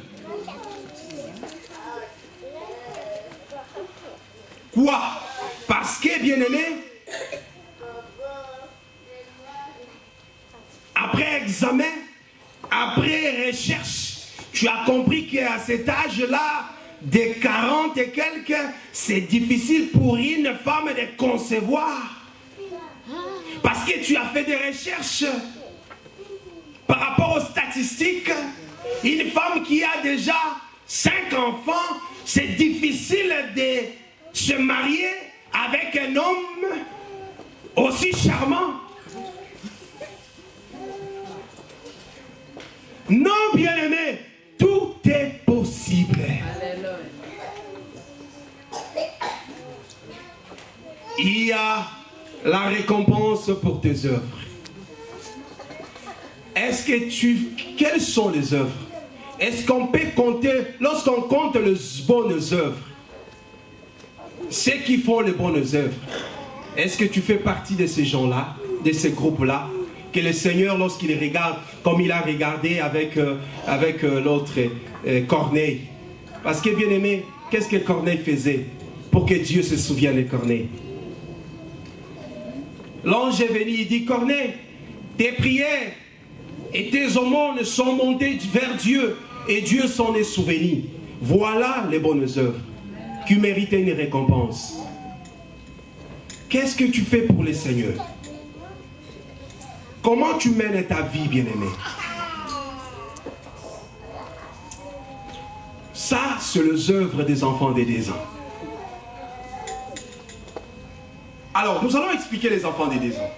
Quoi? Parce que, bien aimé, après examen, après recherche, tu as compris qu'à cet âge-là, de 40 et quelques, c'est difficile pour une femme de concevoir. Parce que tu as fait des recherches par rapport aux statistiques. Une femme qui a déjà 5 enfants, c'est difficile de se marier avec un homme aussi charmant. Non, bien-aimé, tout est possible. Alléluia. Il y a la récompense pour tes œuvres. Est-ce que quelles sont les œuvres? Est-ce qu'on peut compter, lorsqu'on compte les bonnes œuvres, ceux qui font les bonnes œuvres, est-ce que tu fais partie de ces gens-là, de ces groupes-là, que le Seigneur, lorsqu'il regarde, comme il a regardé avec l'autre Corneille? Parce que, bien aimé, qu'est-ce que Corneille faisait pour que Dieu se souvienne de Corneille? L'ange est venu, il dit, Corneille, tes prières et tes aumônes sont montées vers Dieu et Dieu s'en est souvenu. Voilà les bonnes œuvres qui méritent une récompense. Qu'est-ce que tu fais pour le Seigneur? Comment tu mènes ta vie, bien-aimé? Ça, c'est les œuvres des enfants des 2 ans. Alors, nous allons expliquer les enfants des 2 ans.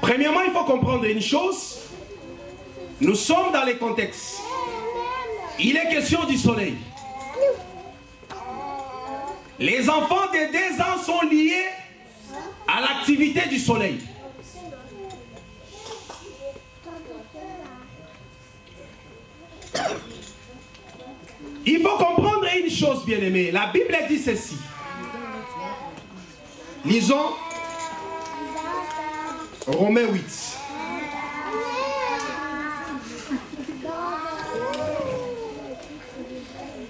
Premièrement, il faut comprendre une chose. Nous sommes dans les contextes. Il est question du soleil. Les enfants de 2 ans sont liés à l'activité du soleil. Il faut comprendre une chose, bien-aimée. La Bible dit ceci. Lisons Romains 8.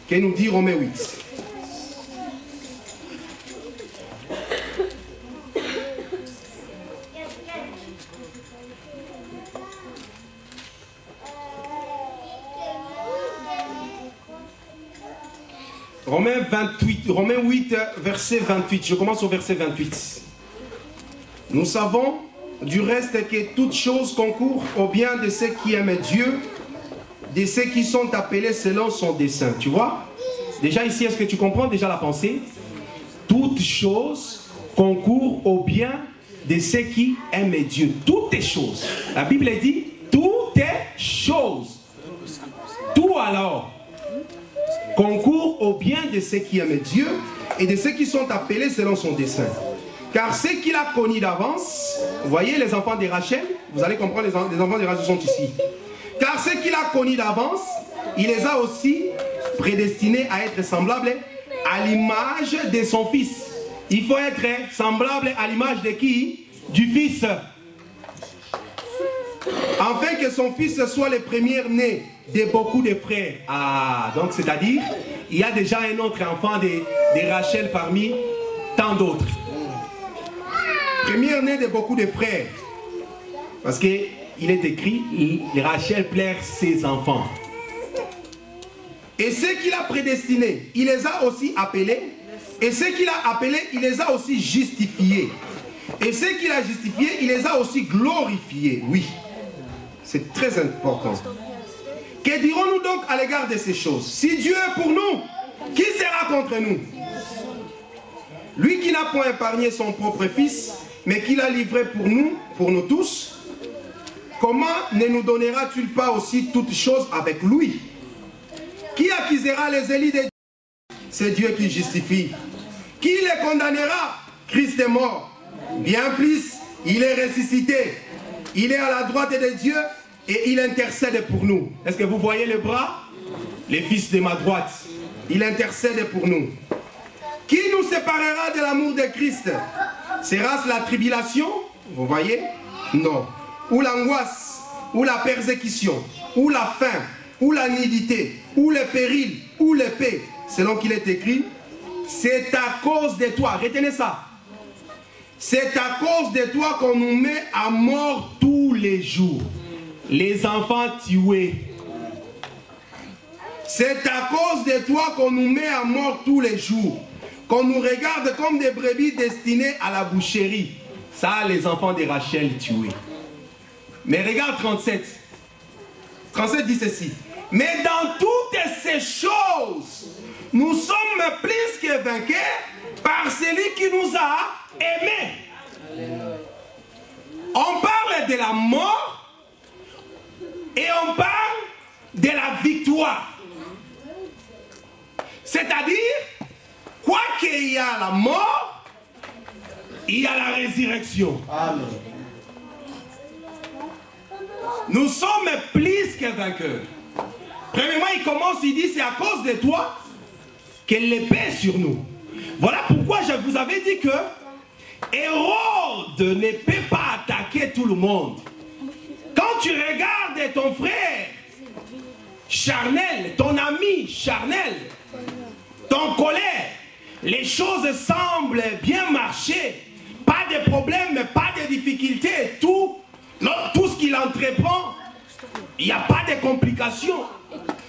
Qu'est-ce que nous dit Romains 8? Romains 8, verset 28. Je commence au verset 28. Nous savons du reste que toute chose concourt au bien de ceux qui aiment Dieu, de ceux qui sont appelés selon son dessein. Tu vois? Déjà ici, est-ce que tu comprends déjà la pensée? Toute chose concourt au bien de ceux qui aiment Dieu. Toutes choses. La Bible dit toutes choses. Tout alors concourt au bien de ceux qui aiment Dieu et de ceux qui sont appelés selon son dessein. Car ceux qu'il a connus d'avance, vous voyez les enfants de Rachel, vous allez comprendre, les enfants de Rachel sont ici. Car ceux qu'il a connus d'avance, il les a aussi prédestinés à être semblables à l'image de son fils. Il faut être semblable à l'image de qui? Du fils. Afin que son fils soit le premier-né de beaucoup de frères. Ah, donc c'est-à-dire, il y a déjà un autre enfant de Rachel parmi tant d'autres. Premier-né de beaucoup de frères. Parce qu'il est écrit, Rachel plaire ses enfants. Et ceux qu'il a prédestinés, il les a aussi appelés. Et ceux qu'il a appelés, il les a aussi justifiés. Et ceux qu'il a justifiés, il les a aussi glorifiés. Oui. C'est très important. Que dirons-nous donc à l'égard de ces choses? Si Dieu est pour nous, qui sera contre nous? Lui qui n'a point épargné son propre fils, mais qui l'a livré pour nous tous, comment ne nous donnera-t-il pas aussi toutes choses avec lui? Qui accusera les élus de Dieu? C'est Dieu qui justifie. Qui les condamnera? Christ est mort. Bien plus, il est ressuscité. Il est à la droite de Dieu et il intercède pour nous. Est-ce que vous voyez les bras? Les fils de ma droite. Il intercède pour nous. Qui nous séparera de l'amour de Christ? Sera-ce la tribulation? Vous voyez? Non. Ou l'angoisse, ou la persécution, ou la faim, ou la nudité, ou le péril, ou l'épée. Selon qu'il est écrit, c'est à cause de toi. Retenez ça. C'est à cause de toi qu'on nous met à mort tous les jours. Les enfants tués. C'est à cause de toi qu'on nous met à mort tous les jours. Qu'on nous regarde comme des brebis destinées à la boucherie. Ça, les enfants de Rachel tués. Mais regarde 37. 37 dit ceci. Mais dans toutes ces choses, nous sommes plus que vainqueurs par celui qui nous a aimés. On parle de la mort et on parle de la victoire. C'est-à-dire, quoi qu'il y a la mort, il y a la résurrection. Amen. Nous sommes plus que vainqueurs. Premièrement, il commence, il dit, c'est à cause de toi qu'elle l'épée sur nous. Voilà pourquoi je vous avais dit que Hérode ne peut pas attaquer tout le monde. Quand tu regardes ton frère charnel, ton ami charnel, ton colère, les choses semblent bien marcher, pas de problème, pas de difficultés, tout ce qu'il entreprend, il n'y a pas de complications.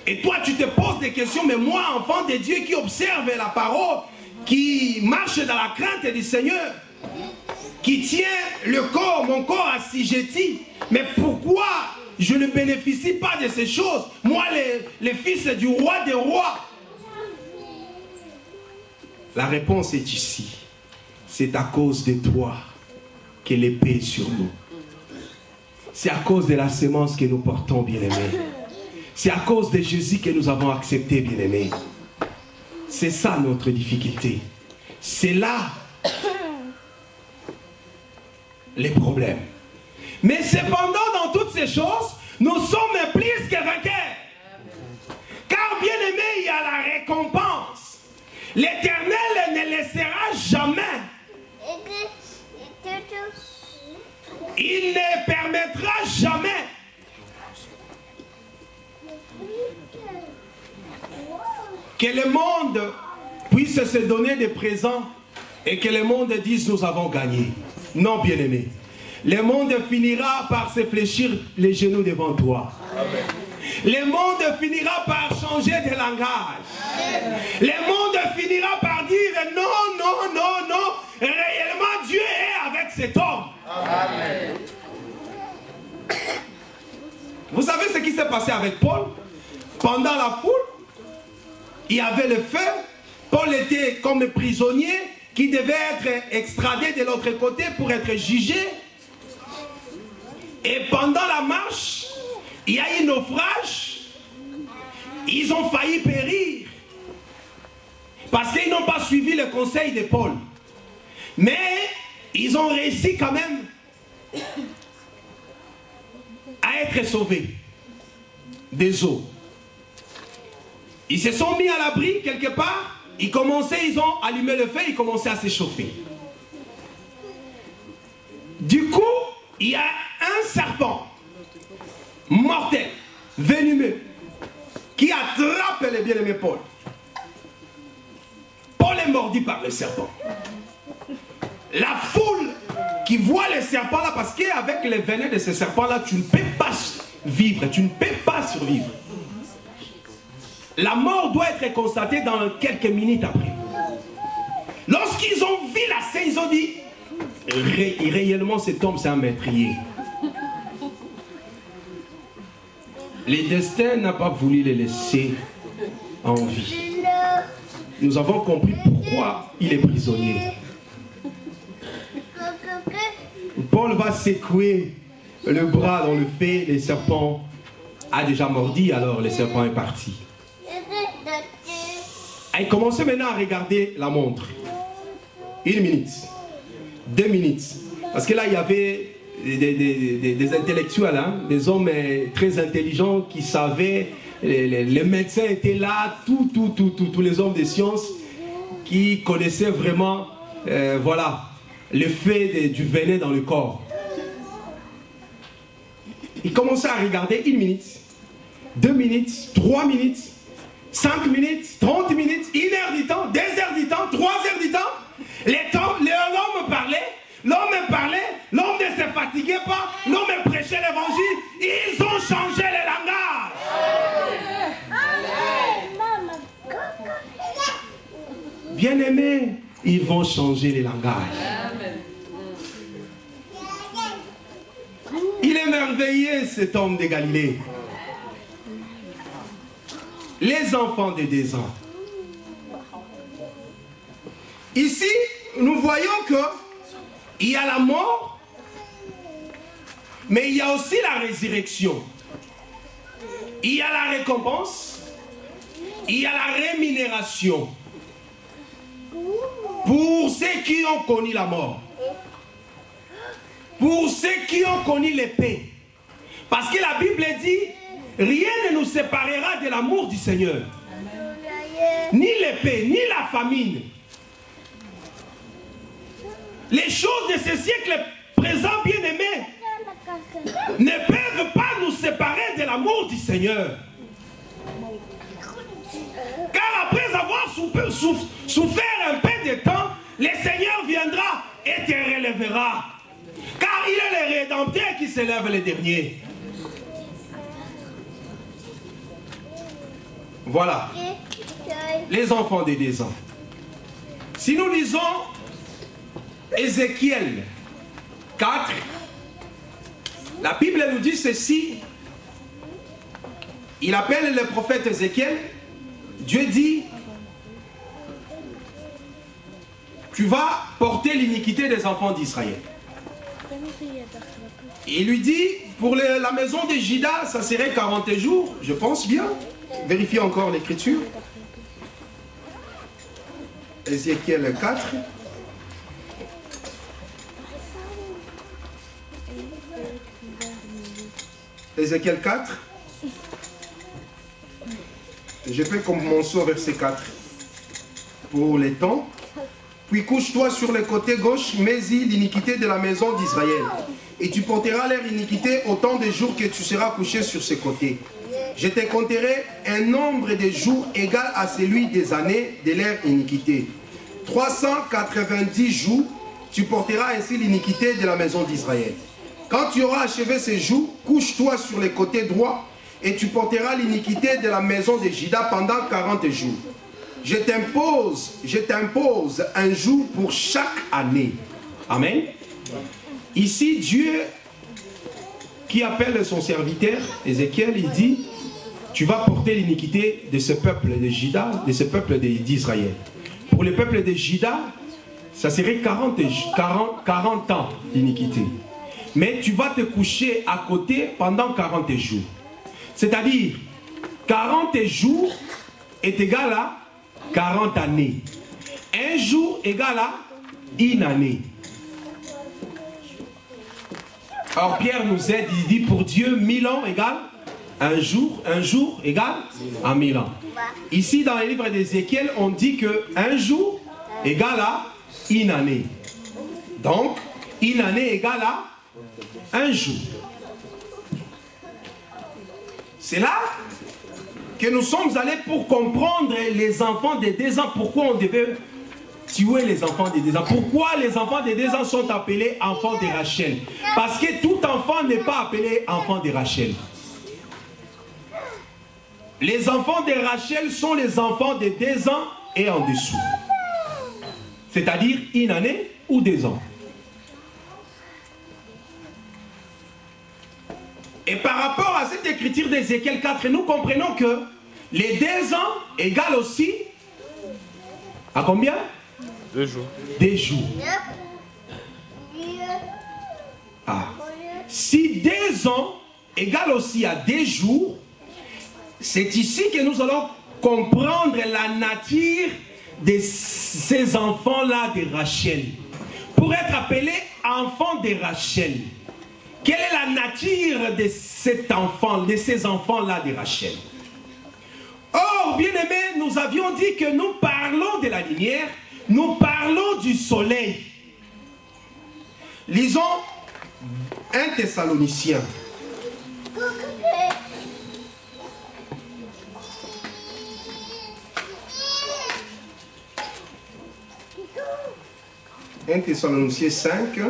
Et toi tu te poses des questions, mais moi enfant de Dieu qui observe la parole, qui marche dans la crainte du Seigneur, qui tient mon corps assujetti, mais pourquoi je ne bénéficie pas de ces choses? Moi le fils du roi des rois. La réponse est ici. C'est à cause de toi que l'épée est sur nous. C'est à cause de la sémence que nous portons, bien-aimés. C'est à cause de Jésus que nous avons accepté, bien-aimés. C'est ça notre difficulté. C'est là les problèmes. Mais cependant, dans toutes ces choses, nous sommes plus que vainqueurs. Car bien aimé, il y a la récompense. L'Éternel ne laissera jamais. Il ne permettra jamais que le monde puisse se donner des présents et que le monde dise nous avons gagné. Non, bien-aimé. Le monde finira par se fléchir les genoux devant toi. Amen. Le monde finira par changer de langage. Amen. Le monde finira par dire non, non, non, non. Réellement, Dieu est avec cet homme. Amen. Vous savez ce qui s'est passé avec Paul? Pendant la foule, il y avait le feu. Paul était comme prisonnier qui devait être extradé de l'autre côté pour être jugé. Et pendant la marche, il y a eu un naufrage. Ils ont failli périr. Parce qu'ils n'ont pas suivi le conseil de Paul. Mais ils ont réussi quand même à être sauvés des eaux. Ils se sont mis à l'abri quelque part. Ils ont allumé le feu, ils commençaient à s'échauffer. Du coup, il y a un serpent mortel, venimeux, qui attrape le bien-aimé Paul. Paul est mordu par le serpent. La foule qui voit le serpent là, parce qu'avec le venin de ce serpent là, tu ne peux pas vivre, tu ne peux pas survivre. La mort doit être constatée dans quelques minutes après. Lorsqu'ils ont vu la scène, ils ont dit réellement cet homme c'est un meurtrier. Le destin n'a pas voulu le laisser en vie. Nous avons compris pourquoi il est prisonnier. Paul va secouer le bras dans le feu, le serpent a déjà mordi, alors le serpent est parti. Il commençait maintenant à regarder la montre. 1 minute, 2 minutes. Parce que là, il y avait des intellectuels, hein, des hommes très intelligents qui savaient, les médecins étaient là, tous les hommes de science qui connaissaient vraiment, voilà, l'effet du venin dans le corps. Il commençait à regarder 1 minute, 2 minutes, 3 minutes, 5 minutes, 30 minutes, 1 heure du temps, 2 heures du temps, 3 heures du temps. L'homme parlait, l'homme ne se fatiguait pas, l'homme prêchait l'évangile. Ils ont changé le langage. Bien-aimés, ils vont changer le langage. Il est merveilleux cet homme de Galilée. Les enfants de 2 ans. Ici, nous voyons qu'il y a la mort, mais il y a aussi la résurrection. Il y a la récompense, il y a la rémunération. Pour ceux qui ont connu la mort. Pour ceux qui ont connu l'épée. Parce que la Bible dit, rien ne nous séparera de l'amour du Seigneur. Ni l'épée, ni la famine. Les choses de ce siècle présent, bien-aimés, ne peuvent pas nous séparer de l'amour du Seigneur. Car après avoir souffert un peu de temps, le Seigneur viendra et te relèvera. Car il est le Rédempteur qui s'élève le dernier. Voilà. Les enfants de 2 ans. Si nous lisons Ézéchiel 4, la Bible nous dit ceci. Il appelle le prophète Ézéchiel. Dieu dit, tu vas porter l'iniquité des enfants d'Israël. Il lui dit, pour la maison de Juda, ça serait 40 jours, je pense bien. Vérifiez encore l'écriture. Ézéchiel 4. Ézéchiel 4. Je peux commencer au verset 4. Pour les temps. Puis couche-toi sur le côté gauche, mets-y l'iniquité de la maison d'Israël. Et tu porteras leur iniquité autant de jours que tu seras couché sur ce côté. Je te compterai un nombre de jours égal à celui des années de leur iniquité. 390 jours, tu porteras ainsi l'iniquité de la maison d'Israël. Quand tu auras achevé ces jours, couche-toi sur le côté droit et tu porteras l'iniquité de la maison de Juda pendant 40 jours. Je t'impose un jour pour chaque année. Amen. Ici, Dieu qui appelle son serviteur, Ézéchiel, il dit, tu vas porter l'iniquité de ce peuple de Juda, de ce peuple d'Israël. Pour le peuple de Juda, ça serait 40 ans d'iniquité. Mais tu vas te coucher à côté pendant 40 jours. C'est-à-dire, 40 jours est égal à 40 années. Un jour égale à une année. Alors Pierre nous aide, il dit pour Dieu 1000 ans égale un jour égale à 1000 ans. Ici dans le livre d'Ézéchiel, on dit que un jour égale à une année. Donc, une année égale à un jour. C'est là que nous sommes allés pour comprendre les enfants de 2 ans, pourquoi on devait tuer les enfants de 2 ans. Pourquoi les enfants de 2 ans sont appelés enfants de Rachel? Parce que tout enfant n'est pas appelé enfant de Rachel. Les enfants de Rachel sont les enfants de 2 ans et en dessous. C'est-à-dire une année ou 2 ans. Et par rapport à cette écriture d'Ézéchiel 4, nous comprenons que les 2 ans égale aussi à combien? 2 jours. 2 jours. Ah. Si 2 ans égale aussi à 2 jours, c'est ici que nous allons comprendre la nature de ces enfants-là de Rachel. Pour être appelé enfant de Rachel, quelle est la nature de cet enfant, de ces enfants-là de Rachel? Or, bien-aimés, nous avions dit que nous parlons de la lumière, nous parlons du soleil. Lisons 1 Thessaloniciens. « 1 Thessaloniciens 5.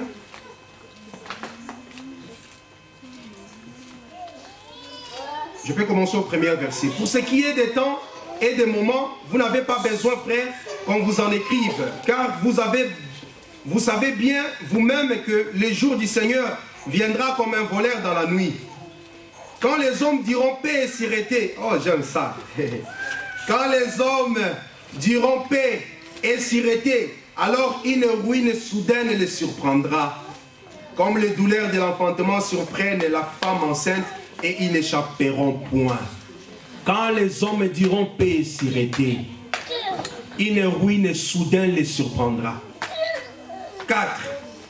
Je vais commencer au premier verset. Pour ce qui est des temps et des moments, vous n'avez pas besoin, frères, qu'on vous en écrive, car vous savez bien vous-même que le jour du Seigneur viendra comme un voleur dans la nuit. Quand les hommes diront paix et sûreté, oh j'aime ça, quand les hommes diront paix et sûreté, alors une ruine soudaine les surprendra, comme les douleurs de l'enfantement surprennent la femme enceinte, et ils n'échapperont point. Quand les hommes diront paix et sûreté, une ruine soudaine les surprendra. 4.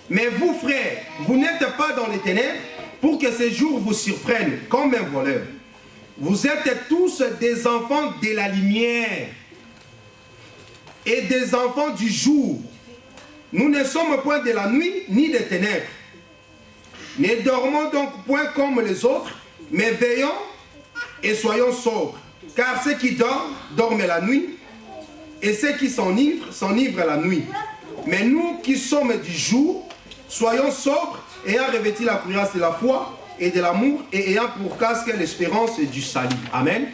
Mais vous, frères, vous n'êtes pas dans les ténèbres pour que ces jours vous surprennent comme un voleur. Vous êtes tous des enfants de la lumière et des enfants du jour. Nous ne sommes point de la nuit ni des ténèbres. Ne dormons donc point comme les autres, mais veillons et soyons sobres. Car ceux qui dorment, dorment la nuit, et ceux qui s'enivrent, s'enivrent la nuit. Mais nous qui sommes du jour, soyons sobres, ayant revêtu la cuirasse de la foi et de l'amour, et ayant pour casque l'espérance du salut. Amen.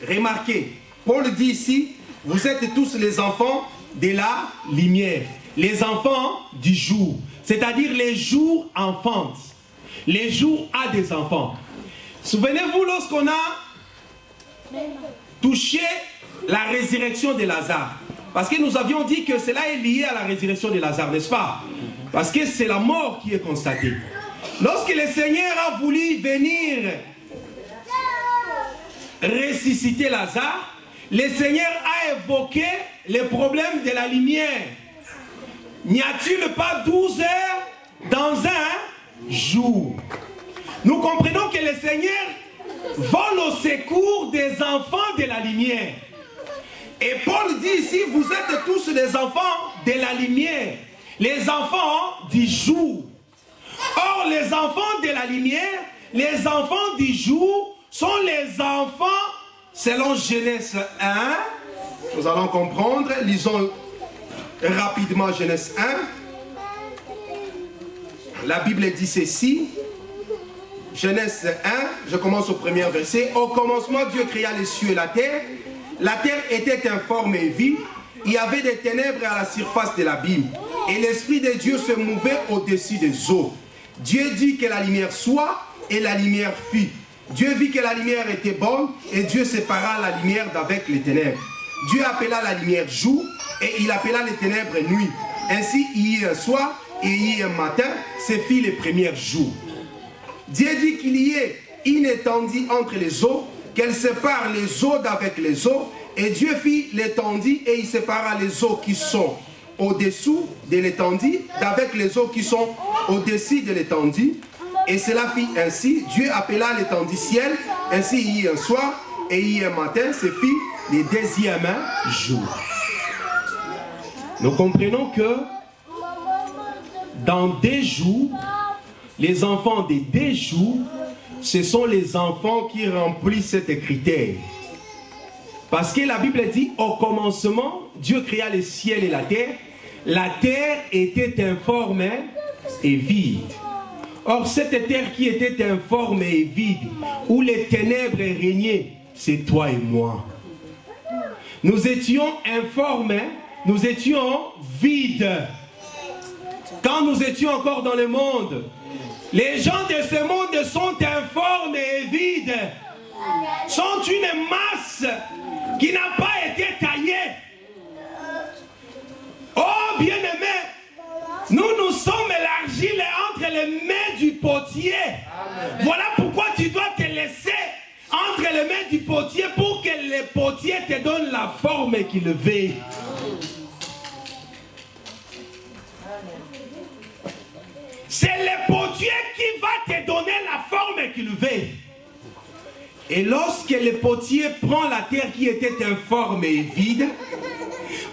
Remarquez, Paul dit ici, vous êtes tous les enfants de la lumière, les enfants du jour, c'est-à-dire les jours enfantent, les jours à des enfants. Souvenez-vous lorsqu'on a touché la résurrection de Lazare, parce que nous avions dit que cela est lié à la résurrection de Lazare, n'est-ce pas? Parce que c'est la mort qui est constatée. Lorsque le Seigneur a voulu venir ressusciter Lazare, le Seigneur a évoqué les problèmes de la lumière. N'y a-t-il pas 12 heures dans un jour? Nous comprenons que le Seigneur vole au secours des enfants de la lumière. Et Paul dit ici, vous êtes tous des enfants de la lumière, les enfants du jour. Or, les enfants de la lumière, les enfants du jour, sont les enfants, selon Genèse 1, nous allons comprendre, lisons rapidement Genèse 1. La Bible dit ceci, Genèse 1, je commence au premier verset. Au commencement, Dieu créa les cieux et la terre. La terre était informe et vide. Il y avait des ténèbres à la surface de l'abîme. Et l'Esprit de Dieu se mouvait au-dessus des eaux. Dieu dit que la lumière soit, et la lumière fut. Dieu vit que la lumière était bonne, et Dieu sépara la lumière d'avec les ténèbres. Dieu appela la lumière jour, et il appela les ténèbres nuit. Ainsi, il y eut un soir, et il y eut un matin, ce fut les premiers jours. Dieu dit qu'il y ait une étendue entre les eaux, qu'elle sépare les eaux d'avec les eaux, et Dieu fit l'étendue et il sépara les eaux qui sont au-dessous de l'étendue d'avec les eaux qui sont au-dessus de l'étendue. Et cela fit ainsi. Dieu appela l'étendue ciel, ainsi il y eut un soir et il y eut un matin, ce fut le deuxième jour. Nous comprenons que dans des jours, les enfants des 2 jours, ce sont les enfants qui remplissent ces critères. Parce que la Bible dit, au commencement, Dieu créa le ciel et la terre. La terre était informe et vide. Or, cette terre qui était informe et vide, où les ténèbres régnaient, c'est toi et moi. Nous étions informes, nous étions vides. Quand nous étions encore dans le monde, les gens de ce monde sont informes et vides, sont une masse qui n'a pas été taillée. Oh bien-aimé, nous sommes l'argile entre les mains du potier. Voilà pourquoi tu dois te laisser entre les mains du potier pour que le potier te donne la forme qu'il veut. C'est le potier qui va te donner la forme qu'il veut. Et lorsque le potier prend la terre qui était informe et vide,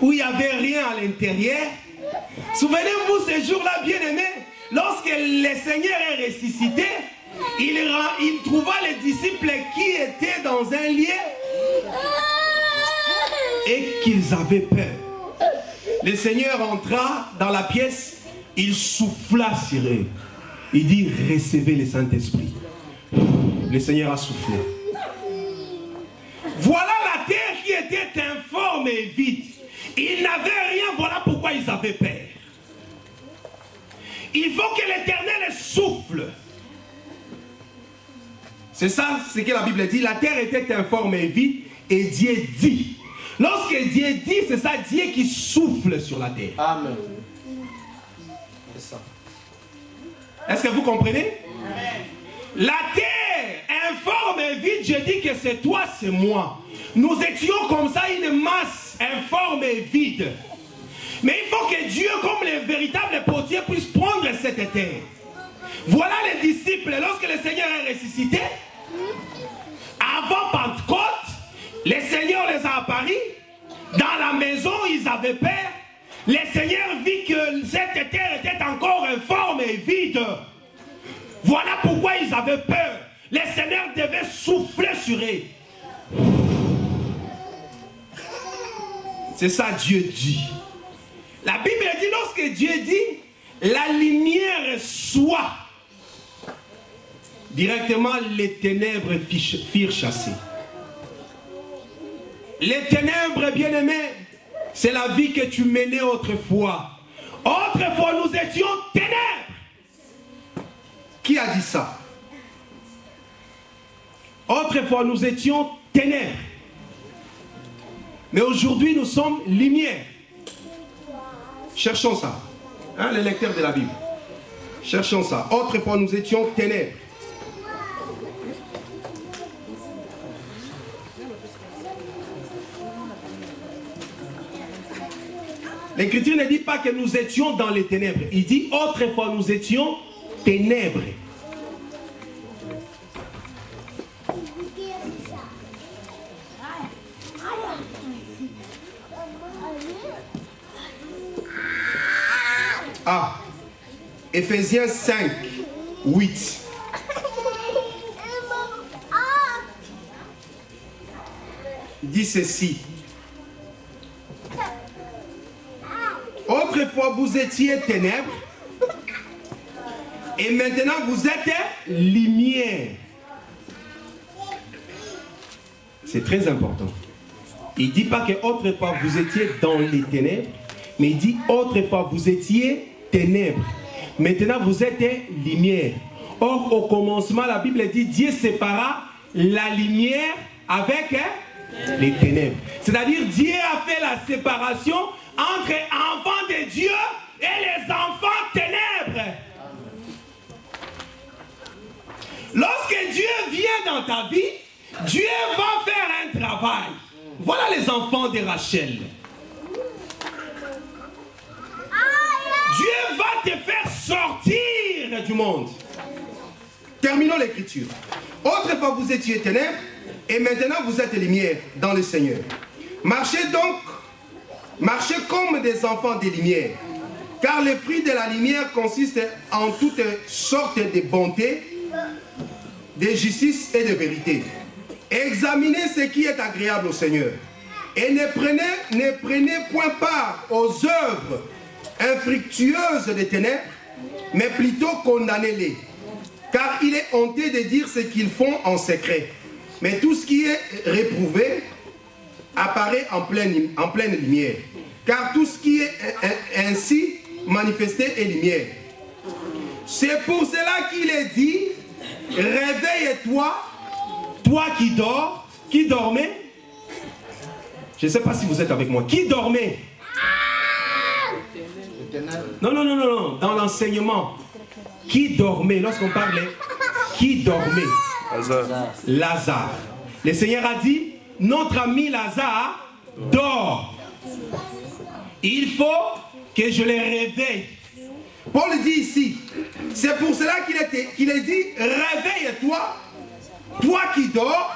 où il n'y avait rien à l'intérieur, souvenez-vous ce jour-là, bien-aimé, lorsque le Seigneur est ressuscité, il trouva les disciples qui étaient dans un lieu et qu'ils avaient peur. Le Seigneur entra dans la pièce, il souffla sur eux. Il dit, recevez le Saint-Esprit. Le Seigneur a soufflé. Voilà la terre qui était informe et vide. Ils n'avaient rien, voilà pourquoi ils avaient peur. Il faut que l'Éternel souffle. C'est ça ce que la Bible dit. La terre était informe et vide et Dieu dit. Lorsque Dieu dit, c'est ça, Dieu qui souffle sur la terre. Amen. C'est ça. Est-ce que vous comprenez? Amen. La terre informe et vide, je dis que c'est toi, c'est moi. Nous étions comme ça une masse informe et vide. Mais il faut que Dieu, comme le véritable potier, puisse prendre cette terre. Voilà les disciples, lorsque le Seigneur est ressuscité, avant Pentecôte, le Seigneur les a apparus. Dans la maison, ils avaient peur. Le Seigneur vit que cette terre était encore informe et vide. Voilà pourquoi ils avaient peur. Le Seigneur devait souffler sur eux. C'est ça Dieu dit. La Bible dit, lorsque Dieu dit, la lumière soit, directement les ténèbres firent chasser. Les ténèbres, bien-aimés, c'est la vie que tu menais autrefois. Autrefois, nous étions ténèbres. Qui a dit ça? Autrefois, nous étions ténèbres. Mais aujourd'hui, nous sommes lumière. Cherchons ça. Hein, les lecteurs de la Bible. Cherchons ça. Autrefois, nous étions ténèbres. L'Écriture ne dit pas que nous étions dans les ténèbres. Il dit autrefois nous étions ténèbres. Ah, Éphésiens 5, 8. Dit ceci. Autrefois vous étiez ténèbres et maintenant vous êtes lumière. C'est très important. Il ne dit pas que autrefois vous étiez dans les ténèbres, mais il dit autrefois vous étiez ténèbres. Maintenant vous êtes lumière. Or au commencement la Bible dit Dieu sépara la lumière avec les ténèbres. C'est-à-dire Dieu a fait la séparation entre enfants de Dieu et les enfants ténèbres. Lorsque Dieu vient dans ta vie, Dieu va faire un travail. Voilà les enfants de Rachel. Dieu va te faire sortir du monde. Terminons l'écriture. Autrefois vous étiez ténèbres et maintenant vous êtes lumière dans le Seigneur. Marchez donc, marchez comme des enfants des lumières. Car le fruit de la lumière consiste en toutes sortes de bonté, de justice et de vérité. Examinez ce qui est agréable au Seigneur. Et ne prenez point part aux œuvres infructueuses des ténèbres, mais plutôt condamnez-les. Car il est honteux de dire ce qu'ils font en secret. Mais tout ce qui est réprouvé apparaît en pleine lumière. Car tout ce qui est ainsi manifesté est lumière. C'est pour cela qu'il est dit, réveille-toi, toi qui dors, qui dormait. Je ne sais pas si vous êtes avec moi. Qui dormait? Non, non, non, non, non. Dans l'enseignement. Qui dormait? Lorsqu'on parlait, qui dormait? Lazare. Lazare. Le Seigneur a dit, notre ami Lazare dort. Il faut que je le réveille. Paul dit ici, c'est pour cela qu'il est dit, réveille-toi, toi qui dors,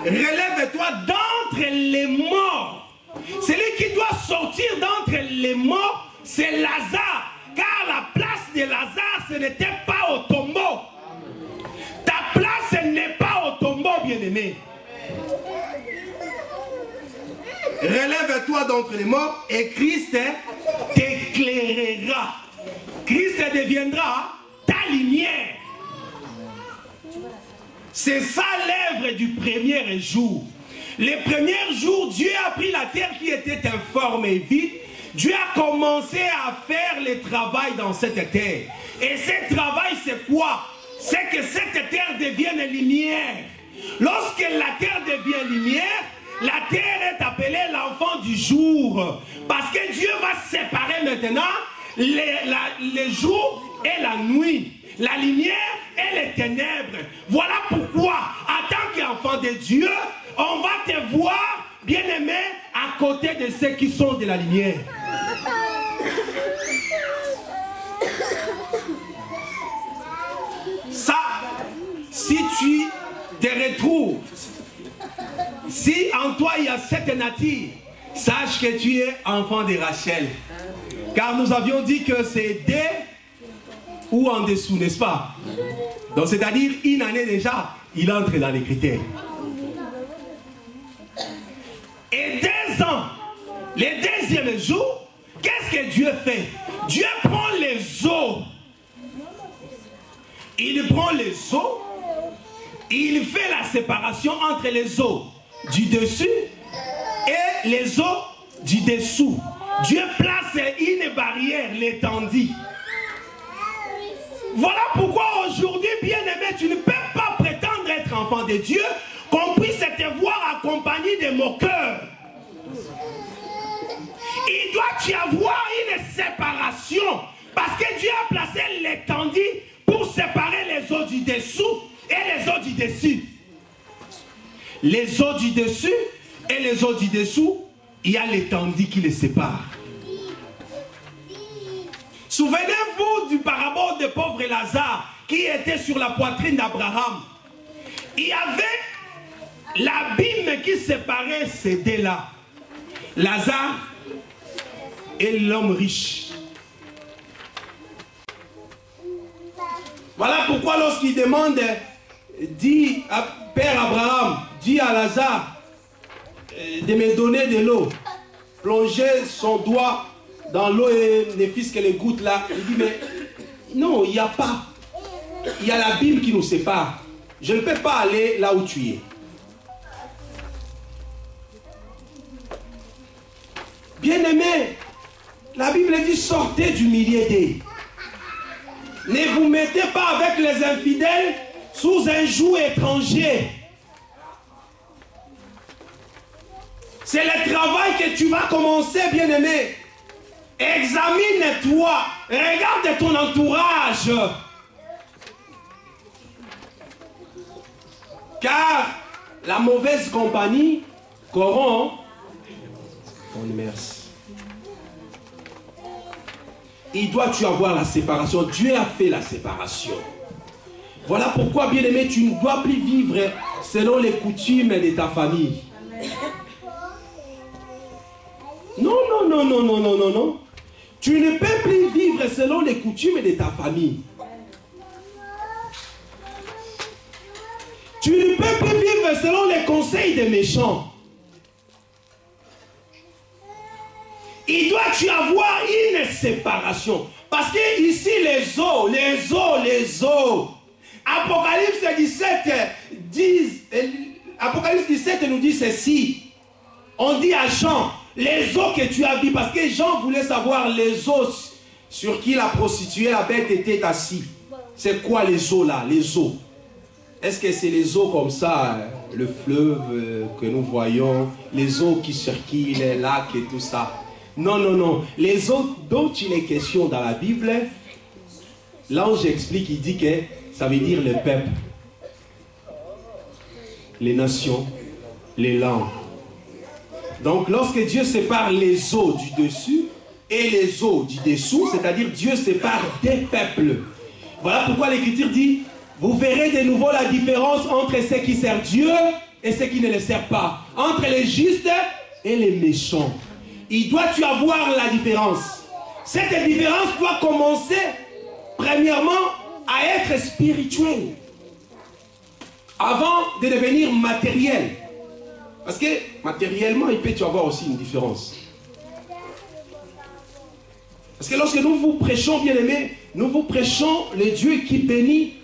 relève-toi d'entre les morts. Celui qui doit sortir d'entre les morts, c'est Lazare. Car la place de Lazare, ce n'était pas au tombeau. Ta place n'est pas au tombeau, bien-aimé. Relève-toi d'entre les morts et Christ t'éclairera. Christ deviendra ta lumière. C'est ça l'œuvre du premier jour. Les premiers jours, Dieu a pris la terre qui était informe et vide. Dieu a commencé à faire le travail dans cette terre. Et ce travail, c'est quoi? C'est que cette terre devienne lumière. Lorsque la terre devient lumière, la terre est appelée l'enfant du jour. Parce que Dieu va séparer maintenant les jours et la nuit. La lumière et les ténèbres. Voilà pourquoi, en tant qu'enfant de Dieu, on va te voir, bien-aimé, à côté de ceux qui sont de la lumière. Ça, si tu te retrouves, si en toi il y a cette nature, sache que tu es enfant de Rachel. Car nous avions dit que c'est dès ou en dessous, n'est-ce pas? Donc c'est-à-dire une année déjà, il entre dans les critères. Et 2 ans, le deuxième jour, qu'est-ce que Dieu fait? Dieu prend les eaux. Il prend les eaux, il fait la séparation entre les eaux du dessus et les eaux du dessous. Dieu place une barrière, l'étendue. Voilà pourquoi aujourd'hui, bien-aimé, tu ne peux pas prétendre être enfant de Dieu, qu'on puisse te voir accompagné de moqueurs. Il doit y avoir une séparation, parce que Dieu a placé l'étendue pour séparer les eaux du dessous et les eaux du dessus. Les eaux du dessus et les eaux du dessous, il y a l'étendue qui les sépare. Souvenez-vous du parabole de pauvre Lazare qui était sur la poitrine d'Abraham. Il y avait l'abîme qui séparait ces deux-là. Lazare et l'homme riche. Voilà pourquoi lorsqu'il demande, dit à Père Abraham, dit à Lazare de me donner de l'eau, plonger son doigt dans l'eau et ne fût-ce que les gouttes là. Il dit, mais non, il n'y a pas. Il y a l'abîme qui nous sépare. Je ne peux pas aller là où tu es. Bien-aimés, la Bible dit, sortez du milieu d'eux. Ne vous mettez pas avec les infidèles sous un joug étranger. C'est le travail que tu vas commencer, bien-aimé. Examine-toi. Regarde ton entourage. Car la mauvaise compagnie corrompt ton immerse. Il doit-tu avoir la séparation? Dieu a fait la séparation. Voilà pourquoi, bien-aimé, tu ne dois plus vivre selon les coutumes de ta famille. Non, non, non, non, non, non, non, non. Tu ne peux plus vivre selon les coutumes de ta famille. Tu ne peux plus vivre selon les conseils des méchants. Il doit-tu avoir une séparation. Parce que ici, les eaux. Apocalypse 17 nous dit ceci. On dit à Jean, les eaux que tu as vues, parce que Jean voulait savoir les eaux sur qui la prostituée, la bête était assise. C'est quoi les eaux là, les eaux? Est-ce que c'est les eaux comme ça, le fleuve que nous voyons, les eaux qui circulent, les lacs et tout ça? Non, non, non. Les eaux dont il est question dans la Bible, l'ange explique, il dit que ça veut dire le peuple, les nations, les langues. Donc lorsque Dieu sépare les eaux du dessus et les eaux du dessous, c'est-à-dire Dieu sépare des peuples. Voilà pourquoi l'Écriture dit, vous verrez de nouveau la différence entre ceux qui servent Dieu et ceux qui ne le servent pas. Entre les justes et les méchants. Il doit-tu avoir la différence? Cette différence doit commencer, premièrement, à être spirituelle. Avant de devenir matériel. Parce que matériellement, il peut y avoir aussi une différence. Parce que lorsque nous vous prêchons, bien-aimés, nous vous prêchons le Dieu qui bénit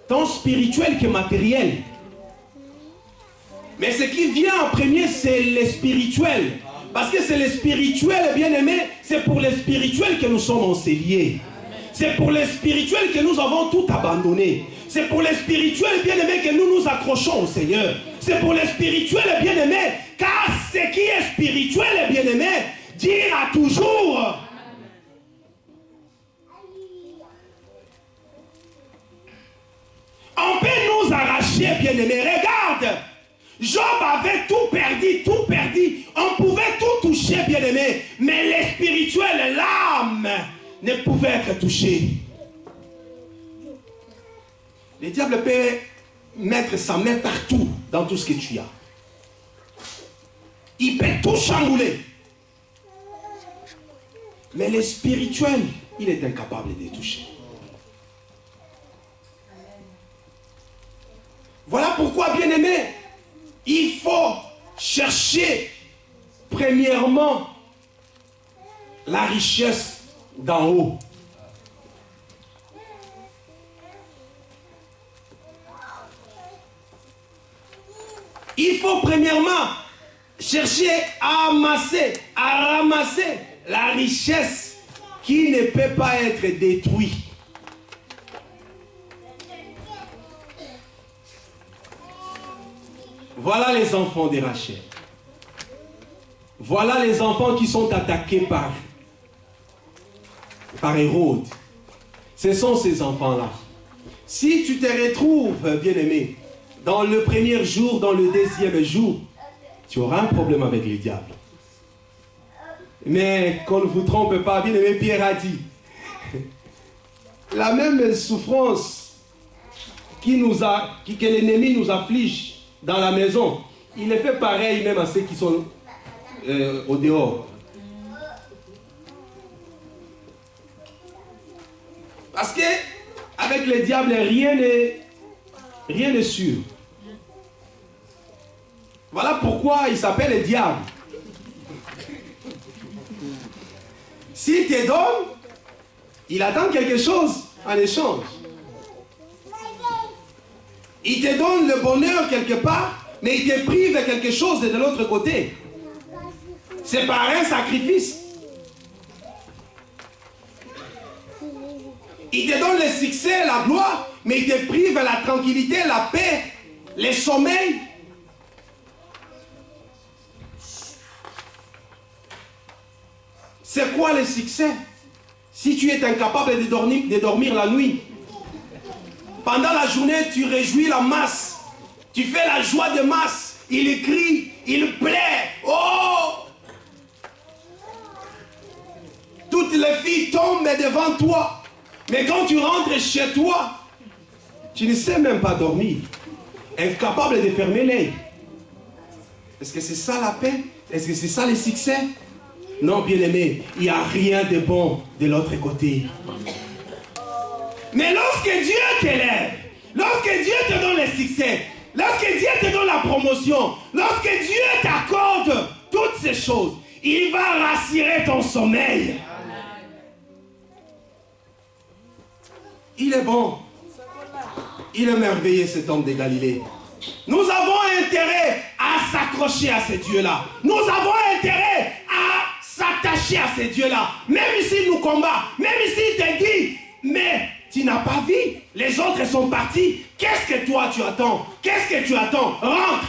tant spirituel que matériel. Mais ce qui vient en premier, c'est le spirituel. Parce que c'est le spirituel, bien-aimé, c'est pour le spirituel que nous sommes enseignés. C'est pour le spirituel que nous avons tout abandonné. C'est pour le spirituel, bien-aimé, que nous nous accrochons au Seigneur. C'est pour le spirituel, bien-aimé, car ce qui est spirituel, bien-aimé, dira toujours. On peut nous arracher, bien-aimé. Regarde, Job avait tout perdu, tout perdu. On pouvait tout toucher, bien-aimé. Mais le spirituel, l'âme, ne pouvait être touché. Le diable peut mettre sa main partout dans tout ce que tu as. Il peut tout chambouler. Mais le spirituel, il est incapable de toucher. Voilà pourquoi, bien-aimé, il faut chercher premièrement la richesse d'en haut. Il faut premièrement chercher à ramasser la richesse qui ne peut pas être détruite. Voilà les enfants de Rachel. Voilà les enfants qui sont attaqués par Hérode. Ce sont ces enfants-là. Si tu te retrouves, bien-aimé, dans le premier jour, dans le deuxième jour, tu auras un problème avec le diable. Mais qu'on ne vous trompe pas, bien-aimé, Pierre a dit, la même souffrance que l'ennemi nous afflige dans la maison, il est fait pareil même à ceux qui sont au dehors. Parce que avec le diable, rien n'est sûr. Voilà pourquoi il s'appelle le diable. S'il te donne, il attend quelque chose en échange. Il te donne le bonheur quelque part, mais il te prive de quelque chose de l'autre côté. C'est par un sacrifice. Il te donne le succès, la gloire, mais il te prive de la tranquillité, la paix, le sommeil. C'est quoi le succès? Si tu es incapable de dormir la nuit, pendant la journée, tu réjouis la masse, tu fais la joie de masse, il crie, il plaît, oh! Toutes les filles tombent devant toi, mais quand tu rentres chez toi, tu ne sais même pas dormir, incapable de fermer l'œil. Est-ce que c'est ça la paix? Est-ce que c'est ça le succès? Non, bien-aimé, il n'y a rien de bon de l'autre côté. Mais lorsque Dieu t'élève, lorsque Dieu te donne le succès, lorsque Dieu te donne la promotion, lorsque Dieu t'accorde toutes ces choses, il va rassurer ton sommeil. Il est bon. Il est merveilleux cet homme de Galilée. Nous avons intérêt à s'accrocher à ces dieux-là. Nous avons intérêt à s'attacher à ces dieux-là. Même s'ils nous combattent, même s'ils te disent, mais tu n'as pas vu, les autres sont partis. Qu'est-ce que toi tu attends? Qu'est-ce que tu attends? Rentre.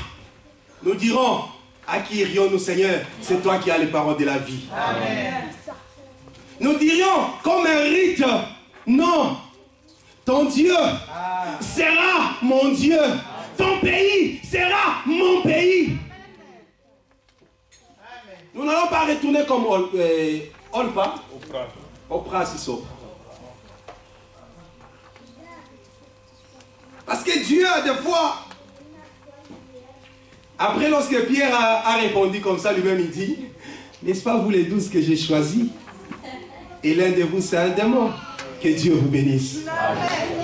Nous dirons, à qui irions-nous, Seigneur? C'est toi qui as les paroles de la vie. Amen. Nous dirions, comme un rite, non, ton Dieu sera mon Dieu. Ton pays sera mon pays. Nous n'allons pas retourner comme Olpa. Oprah, c'est ça. Parce que Dieu, des fois, après lorsque Pierre a répondu comme ça, lui-même il dit, n'est-ce pas vous les 12 que j'ai choisis? Et l'un de vous c'est un démon. Que Dieu vous bénisse. Amen.